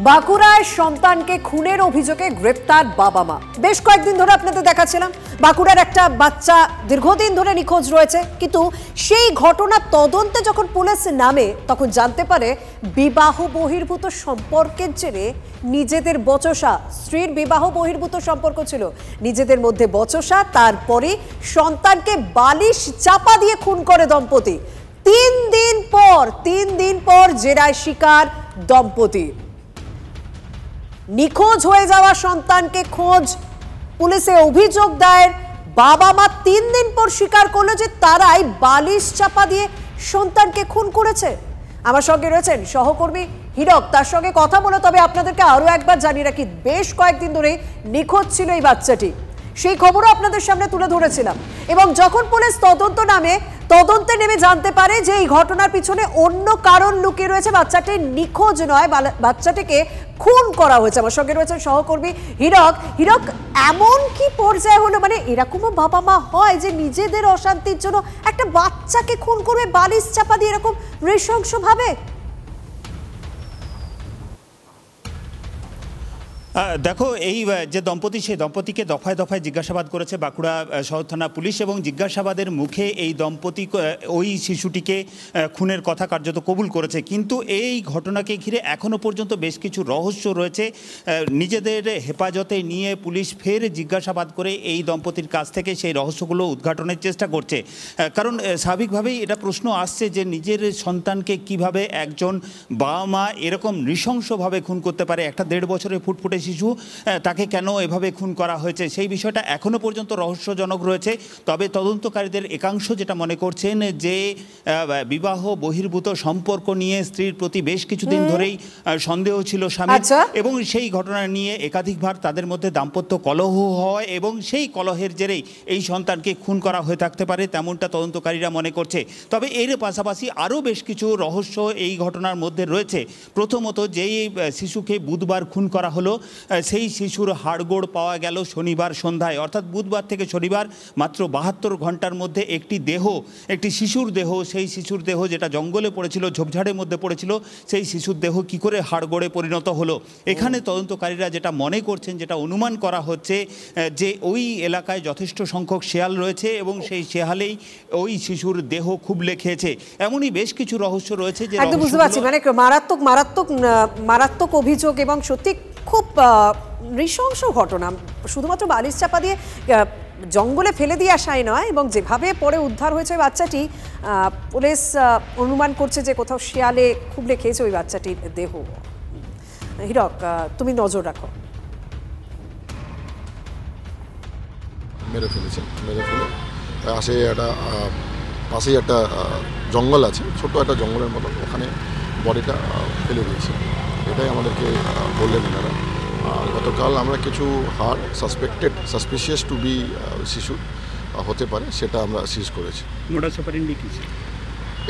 বাঁকুড়ায় সন্তানকে খুনের অভিযোগে গ্রেপ্তার বাবা মা। বেশ কয়েকদিন ধরে আপনাদের দেখাচ্ছিলাম বাঁকুড়ার একটা বাচ্চা দীর্ঘদিন ধরে নিখোঁজ রয়েছে, কিন্তু সেই ঘটনা তদন্তে যখন পুলিশ নামে তখন জানতে পারে বিবাহ বহির্ভূত সম্পর্কের জেরে নিজেদের বচসা, স্ত্রীর বিবাহ বহির্ভূত সম্পর্ক ছিল, নিজেদের মধ্যে বচসা, তারপরে সন্তানকে বালিশ চাপা দিয়ে খুন করে দম্পতি। 3 দিন পর জেরায় শিকার দম্পতি। নিখোঁজ হয়ে যাওয়া সন্তানকে খোঁজ পুলিশে অভিযোগ দায়ের। বাবা মা 3 দিন পর স্বীকার করলো যে তারাই বালিশ চাপা দিয়ে সন্তানকে খুন করেছে। আমার সঙ্গে রয়েছেন সহকর্মী হীরক, তার সঙ্গে কথা বলে তবে আপনাদেরকে আরো একবার জানিয়ে রাখি, বেশ কয়েকদিন ধরে নিখোঁজ ছিল এই বাচ্চাটি, সেই খবরও আপনাদের সামনে তুলে ধরেছিলাম। এবং যখন পুলিশ তদন্তে নেমে জানতে পারে যে এই ঘটনার পিছনে অন্য কারণ লুকিয়ে রয়েছে, বাচ্চাটি নিখোঁজ নয়, বাচ্চাটিকে খুন করা হয়েছে। আমার সঙ্গে রয়েছে সহকর্মী হীরক, এমন কি পর্যায়ে হলো, মানে এরকমও বাবা মা হয় যে নিজেদের অশান্তির জন্য একটা বাচ্চাকে খুন করবে বালিশ চাপা দিয়ে, এরকম নৃশংসভাবে? দেখো, এই যে দম্পতি, সেই দম্পতিকে দফায় দফায় জিজ্ঞাসাবাদ করেছে বাঁকুড়া শহর থানা পুলিশ, এবং জিজ্ঞাসাবাদের মুখে এই দম্পতি ওই শিশুটিকে খুনের কথা কার্যত কবুল করেছে। কিন্তু এই ঘটনাকে ঘিরে এখনও পর্যন্ত বেশ কিছু রহস্য রয়েছে। নিজেদের হেফাজতে নিয়ে পুলিশ ফের জিজ্ঞাসাবাদ করে এই দম্পতির কাছ থেকে সেই রহস্যগুলো উদ্ঘাটনের চেষ্টা করছে। কারণ স্বাভাবিকভাবেই এটা প্রশ্ন আসছে যে নিজের সন্তানকে কিভাবে একজন বাবা মা এরকম নৃশংসভাবে খুন করতে পারে। একটা 1.5 বছরের ফুটফুটে শিশু তাকে কেন এভাবে খুন করা হয়েছে সেই বিষয়টা এখনও পর্যন্ত রহস্যজনক রয়েছে। তবে তদন্তকারীদের একাংশ যেটা মনে করছেন যে বিবাহ বহির্ভূত সম্পর্ক নিয়ে স্ত্রীর প্রতি বেশ কিছুদিন ধরেই সন্দেহ ছিল স্বামীর, এবং সেই ঘটনা নিয়ে একাধিকবার তাদের মধ্যে দাম্পত্য কলহ হয় এবং সেই কলহের জেরেই এই সন্তানকে খুন করা হয়ে থাকতে পারে, তেমনটা তদন্তকারীরা মনে করছে। তবে এর পাশাপাশি আরও বেশ কিছু রহস্য এই ঘটনার মধ্যে রয়েছে। প্রথমত, যেই শিশুকে বুধবার খুন করা হলো সেই শিশুর হাড়গোড় পাওয়া গেল শনিবার সন্ধ্যায়, অর্থাৎ বুধবার থেকে শনিবার মাত্র 72 ঘন্টার মধ্যে একটি শিশুর দেহ, সেই শিশুর দেহ যেটা জঙ্গলে পড়েছিল, ঝোপঝাড়ের মধ্যে পড়েছিল, সেই শিশুর দেহ কি করে হাড়গোড়ে পরিণত হলো। এখানে তদন্তকারীরা যেটা মনে করছেন, যেটা অনুমান করা হচ্ছে যে ওই এলাকায় যথেষ্ট সংখ্যক শেয়াল রয়েছে এবং সেই শেয়ালেই ওই শিশুর দেহ খুবলে খেয়েছে। এমনই বেশ কিছু রহস্য রয়েছে যে একদম বুঝতে পারছি, মানে মারাত্মক অভিযোগ এবং সত্যি খুব নৃশংস ঘটনা। শুধুমাত্র বালিশ চাপা দিয়ে জঙ্গলে ফেলে দিয়ে আসাই নয়, এবং যেভাবে পরে উদ্ধার হয়েছে ওই বাচ্চাটি, পুলিশ অনুমান করছে যে কোথাও শিয়ালে খুবলে খেয়েছে ওই বাচ্চাটির দেহ। হীরক, তুমি নজর রাখো। মেরে ফেলে পাশেই একটা জঙ্গল আছে, ছোট একটা জঙ্গলের মতো, ওখানে বডিটা ফেলে দিয়েছে, এটাই আমাদেরকে বললেন এনারা। আর গতকাল আমরা কিছু হাড় সাসপিশিয়াস টু বি শিশু হতে পারে, সেটা আমরা সিজ করেছি।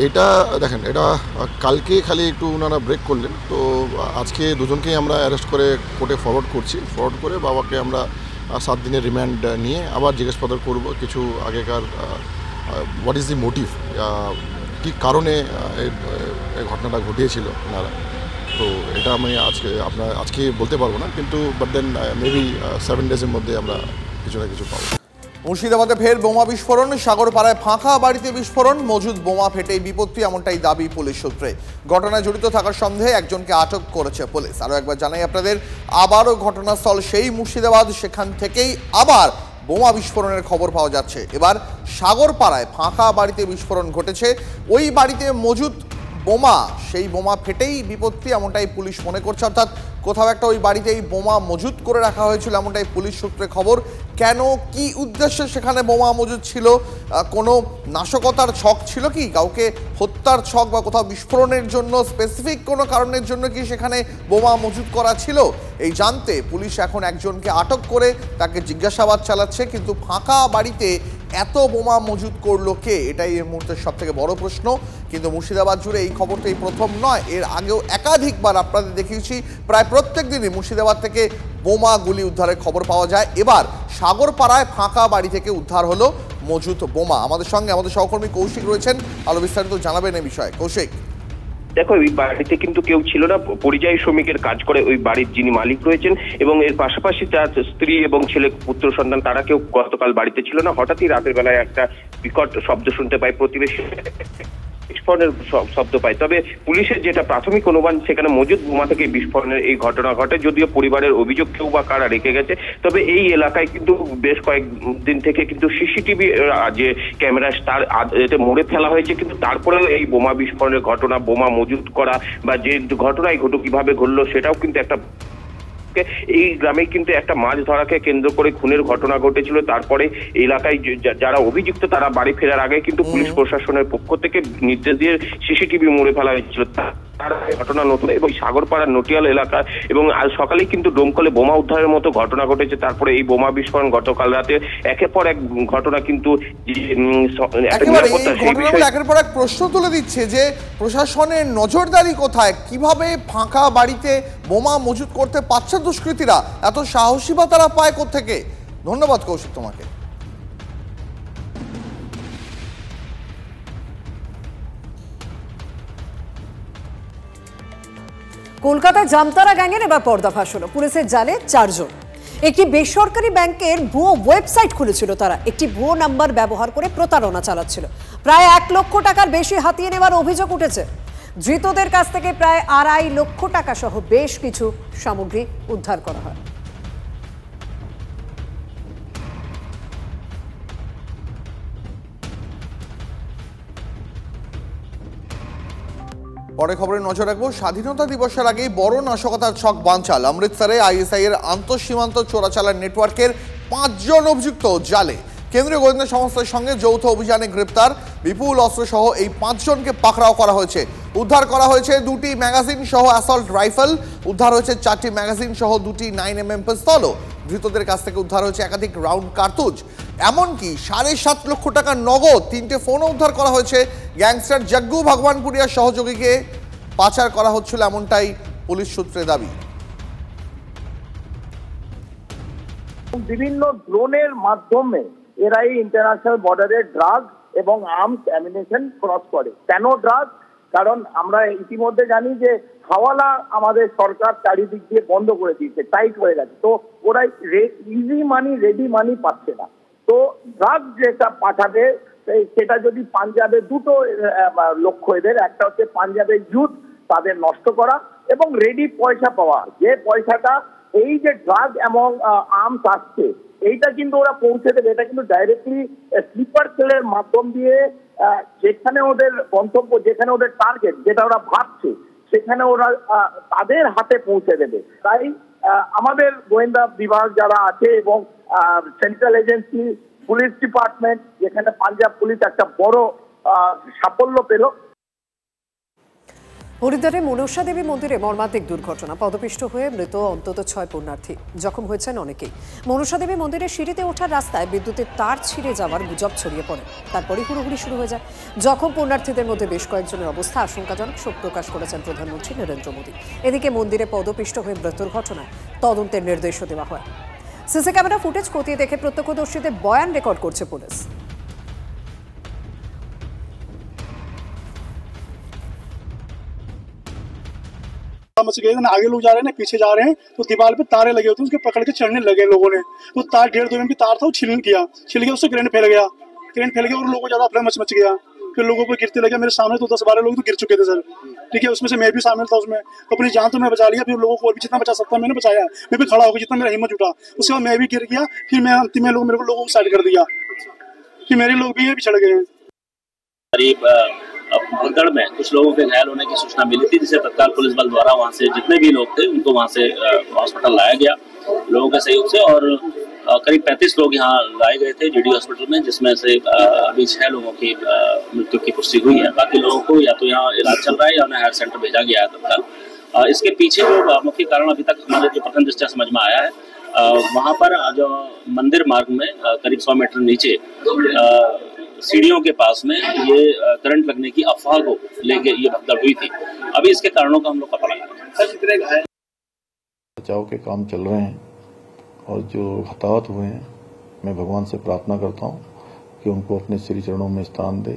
এটা দেখেন, এটা কালকে খালি একটু ওনারা ব্রেক করলেন, তো আজকে দুজনকেই আমরা অ্যারেস্ট করে কোর্টে ফরওয়ার্ড করে বাবাকে আমরা 7 দিনের রিমান্ড নিয়ে আবার জিজ্ঞাসাবাদ করব কিছু আগেকার হোয়াট ইজ দি মোটিভ, কী কারণে এই ঘটনাটা ঘটিয়েছিল ওনারা। তো এটা আমি আজকে বলতে পারবো না, কিন্তু বাট দেন মেবি 7 ডেজের মধ্যে আমরা কিছু না কিছু পাবো। মুর্শিদাবাদে ফের বোমা বিস্ফোরণ, সাগরপাড়ায় ফাঁকা বাড়িতে বিস্ফোরণ, মজুদ বোমা ফেটেই বিপত্তি, এমনটাই দাবি পুলিশ সূত্রে। ঘটনায় জড়িত থাকার সন্দেহে একজনকে আটক করেছে পুলিশ। আরও একবার জানাই আপনাদের, আবারও ঘটনাস্থল সেই মুর্শিদাবাদ, সেখান থেকেই আবার বোমা বিস্ফোরণের খবর পাওয়া যাচ্ছে। এবার সাগরপাড়ায় ফাঁকা বাড়িতে বিস্ফোরণ ঘটেছে, ওই বাড়িতে মজুদ বোমা, সেই বোমা ফেটেই বিপত্তি, এমনটাই পুলিশ মনে করছে। অর্থাৎ কোথাও একটা ওই বাড়িতেই বোমা মজুত করে রাখা হয়েছিল, এমনটাই পুলিশ সূত্রে খবর। কেন, কি উদ্দেশ্যে সেখানে বোমা মজুদ ছিল? কোনো নাশকতার ছক ছিল কি, কাউকে হত্যার ছক, বা কোথাও বিস্ফোরণের জন্য স্পেসিফিক কোনো কারণের জন্য কি সেখানে বোমা মজুত করা ছিল? এই জানতে পুলিশ এখন একজনকে আটক করে তাকে জিজ্ঞাসাবাদ চালাচ্ছে। কিন্তু ফাঁকা বাড়িতে এত বোমা মজুত করলো কে, এটাই এই মুহূর্তের সবথেকে বড় প্রশ্ন। কিন্তু মুর্শিদাবাদ জুড়ে এই খবরটা এই প্রথম নয়, এর আগেও একাধিকবার আপনাদের দেখিয়েছি। প্রায় প্রত্যেক দিনই মুর্শিদাবাদ থেকে বোমা গুলি উদ্ধারের খবর পাওয়া যায়। এবার সাগরপাড়ায় ফাঁকা বাড়ি থেকে উদ্ধার হলো মজুত বোমা। আমাদের সঙ্গে আমাদের সহকর্মী কৌশিক রয়েছেন, আরো বিস্তারিত জানাবেন এই বিষয়ে। কৌশিক, দেখো, ওই বাড়িতে কিন্তু কেউ ছিল না, পরিযায়ী শ্রমিকের কাজ করে ওই বাড়ির যিনি মালিক রয়েছেন, এবং এর পাশাপাশি তার স্ত্রী এবং ছেলে পুত্র সন্তান, তারা কেউ গতকাল বাড়িতে ছিল না। হঠাৎই রাতের বেলায় একটা বিকট শব্দ শুনতে পায়, প্রতিবেশী বিস্ফোরণের শব্দ পায়। তবে পুলিশের যেটা প্রাথমিক অনুমান, সেখানে মজুদ বোমা থেকে বিস্ফোরণের এই ঘটনা ঘটে। যদিও পরিবারের অভিযোগ কেউ বা কারা রেখে গেছে, তবে এই এলাকায় কিন্তু বেশ কয়েকদিন থেকে কিন্তু সিসিটিভি যে ক্যামেরা তার এতে মুড়ে ফেলা হয়েছে, কিন্তু তারপরেও এই বোমা বিস্ফোরণের ঘটনা, বোমা মজুদ করা বা যে ঘটনায় ঘটুক কিভাবে ঘটলো, সেটাও কিন্তু একটা এই গ্রামে কিন্তু একটা মাছ ধরাকে কেন্দ্র করে খুনের ঘটনা ঘটেছিল। তারপরে এলাকায় যারা অভিযুক্ত তারা বাড়ি ফেরার আগে কিন্তু পুলিশ প্রশাসনের পক্ষ থেকে নির্দেশ দিয়ে সিসিটিভি মুড়ে ফেলা হয়েছিল। ঘটনা নতুন এবং সাগরপাড়ার নটিয়াল এলাকা, এবং আজ সকালেই কিন্তু ডোমকলে বোমা উদ্ধারের মতো ঘটনা ঘটেছে। তারপরে এই বোমা বিস্ফোরণ গতকাল রাতে একের পর এক ঘটনা কিন্তু একের পর এক প্রশ্ন তুলে দিচ্ছে যে প্রশাসনের নজরদারি কোথায়, কিভাবে ফাঁকা বাড়িতে বোমা মজুত করতে পারছে দুষ্কৃতীরা, এত সাহসী বা তারা পায় কোত্থেকে? ধন্যবাদ কৌশিক তোমাকে। কলকাতায় জামতারা গ্যাংয়ের এবার পর্দাফাঁস হলো, পুলিশের জালে 4 জন। একটি বেসরকারি ব্যাংকের ভুয়ো ওয়েবসাইট খুলেছিল তারা, একটি ভুয়ো নাম্বার ব্যবহার করে প্রতারণা চালাচ্ছিল। প্রায় 1 লক্ষ টাকার বেশি হাতিয়ে নেওয়ার অভিযোগ উঠেছে। ধৃতদের কাছ থেকে প্রায় 2.5 লক্ষ টাকা সহ বেশ কিছু সামগ্রী উদ্ধার করা হয়। পরে খবরে নজর রাখবো। স্বাধীনতা দিবসের আগেই বড় নাশকতার ছক বানচাল। অমৃতসরে আইএসআই এর আন্তঃসীমান্ত চোরাচালান নেটওয়ার্কের 5 জন অভিযুক্ত জালে। কেন্দ্রীয় গোয়েন্দা সংস্থার সঙ্গে যৌথ অভিযানে গ্রেপ্তার বিপুল অস্ত্রসহ এই 5 জনকে পাকড়াও করা হয়েছে। উদ্ধার করা হয়েছে 2টি ম্যাগাজিন সহ অ্যাসল্ট রাইফেল, উদ্ধার হয়েছে 4টি ম্যাগাজিন সহ 2টি 9mm পিস্তলও। ধৃতদের কাছ থেকে উদ্ধার হয়েছে একাধিক রাউন্ড কার্তুজ, এমনকি 7.5 লক্ষ টাকা নগদ, 3টে ফোনও উদ্ধার করা হয়েছে। গ্যাংস্টার জগ্গু ভগবানপুরিয়ার সহযোগীকে পাচার করা হচ্ছিল, এমনটাই পুলিশ সূত্রে দাবি। বিভিন্ন ড্রোনের মাধ্যমে এরা এই ইন্টারন্যাশনাল বর্ডারে ড্রাগ এবং আর্মস অ্যামিনেশন ক্রস করে। কেন ড্রাগ? কারণ আমরা ইতিমধ্যে জানি যে হাওয়ালা আমাদের সরকার চারিদিক দিয়ে বন্ধ করে দিয়েছে, টাইট হয়ে গেছে। তো ওরা ইজি মানি, রেডি মানি পাচ্ছে না। তো ড্রাগ যেটা পাঠাবে সেটা যদি পাঞ্জাবে দুটো লক্ষ্য এদের, একটা হচ্ছে পাঞ্জাবের ইউথ তাদের নষ্ট করা এবং রেডি পয়সা পাওয়া। যে পয়সাটা এই যে ড্রাগ এবং আর্মস আসছে এইটা কিন্তু ওরা পৌঁছে দেবে। এটা কিন্তু ডাইরেক্টলি স্লিপার সেলের মাধ্যম দিয়ে যেখানে ওদের গন্তব্য, যেখানে ওদের টার্গেট, যেটা ওরা ভাবছে সেখানে ওরা তাদের হাতে পৌঁছে দেবে। তাই আমাদের গোয়েন্দা বিভাগ যারা আছে এবং সেন্ট্রাল এজেন্সি, পুলিশ ডিপার্টমেন্ট, যেখানে পাঞ্জাব পুলিশ একটা বড় সাফল্য পেল। হরিদ্বারে মনসা দেবী মন্দিরে মর্মান্তিক দুর্ঘটনা, পদপিষ্ট হয়ে মৃত অন্তত 6 পুণ্যার্থী, জখম হয়েছেন অনেকেই। মনসা দেবী মন্দিরের সিঁড়িতে ওঠার রাস্তায় বিদ্যুতের তার ছিঁড়ে যাওয়ার গুজব ছড়িয়ে পড়ে, তারপরে হুড়োহুড়ি শুরু হয়ে যায়। জখম পুণ্যার্থীদের মধ্যে বেশ কয়েকজনের অবস্থা আশঙ্কাজনক, শোক প্রকাশ করেছেন প্রধানমন্ত্রী নরেন্দ্র মোদী। এদিকে মন্দিরে পদপিষ্ট হয়ে মৃত্যুর ঘটনায় তদন্তের নির্দেশও দেওয়া হয়। সিসি ক্যামেরা ফুটেজ খতিয়ে দেখে প্রত্যক্ষদর্শীদের বয়ান রেকর্ড করছে পুলিশ। मच गए, आगे लोग जा रहे हैं, पीछे जा रहे हैं, तो दीवार पे तारे लगे होते हैं, उसके पकड़ के चढ़ने लगे लोगों ने। तो तार 1.5-2 mm तार था, वो छिल गया, उससे करंट फैल गया और लोगों को ज्यादा अफरा मच गया। फिर लोगों को गिरते लगे, मेरे सामने तो 10-12 लोग तो गिर चुके थे सर, ठीक है, उसमें से मैं भी शामिल था उसमें। तो अपनी जान तो मैं बचा लिया, फिर लोगों को और भी जितना बचा सकता मैंने बचाया। मैं भी खड़ा होकर जितना मेरा हिम्मत जुटा, उसके बाद मैं भी गिर गया। फिर मैं अंतिम में मेरे को लोगों को साइड कर दिया, फिर मेरे लोग भी पिछड़ गए। भगदड़ में कुछ लोगों के घायल होने की सूचना मिली थी, जिसे तत्काल पुलिस बल द्वारा वहां से जितने भी लोग थे उनको वहां से हॉस्पिटल लाया गया लोगों के सहयोग से। और करीब 35 लोग यहाँ लाए गए थे जीडी हॉस्पिटल में, जिसमें से अभी 6 लोगों की मृत्यु की पुष्टि हुई है। बाकी लोगों को या तो यहाँ इलाज चल रहा है या उन्हें हायर सेंटर भेजा गया है तत्काल। इसके पीछे जो मुख्य कारण अभी तक हमारे जो प्रथम दृष्टया समझ में आया है, वहाँ पर जो मंदिर मार्ग में करीब 100 मीटर नीचे सीढ़ियों के पास में ये करंट लगने की अफवाह को लेके ये भगदड़ हुई थी। अभी इसके कारणों का हम लोग पता लगा रहे हैं। बचाव के काम चल रहे हैं और जो हताहत हुए हैं, मैं भगवान से प्रार्थना करता हूँ कि उनको अपने श्री चरणों में स्थान दे।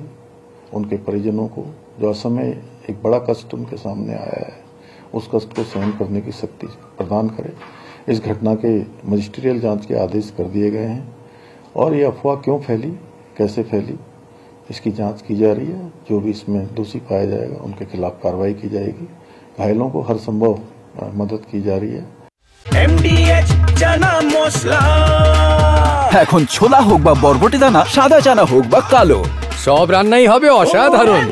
उनके परिजनों को जो असमय एक बड़ा कष्ट उनके सामने आया है, उस कष्ट को सहन करने की शक्ति प्रदान करे। इस घटना के मजिस्ट्रियल जांच के आदेश कर दिए गए हैं और ये अफवाह क्यों फैली, कैसे फैली, इसकी जांच की जा रही है। जो भी इसमें दोषी पाया जाएगा उनके खिलाफ कार्रवाई की जाएगी। घायलों को हर संभव मदद की जा रही है। MDH চানা মশলা, এখন ছোলা হোক বা বরবটি দানা, সাদা চানা হোক বা কালো, সব রান্নাই হবে অসাধারণ।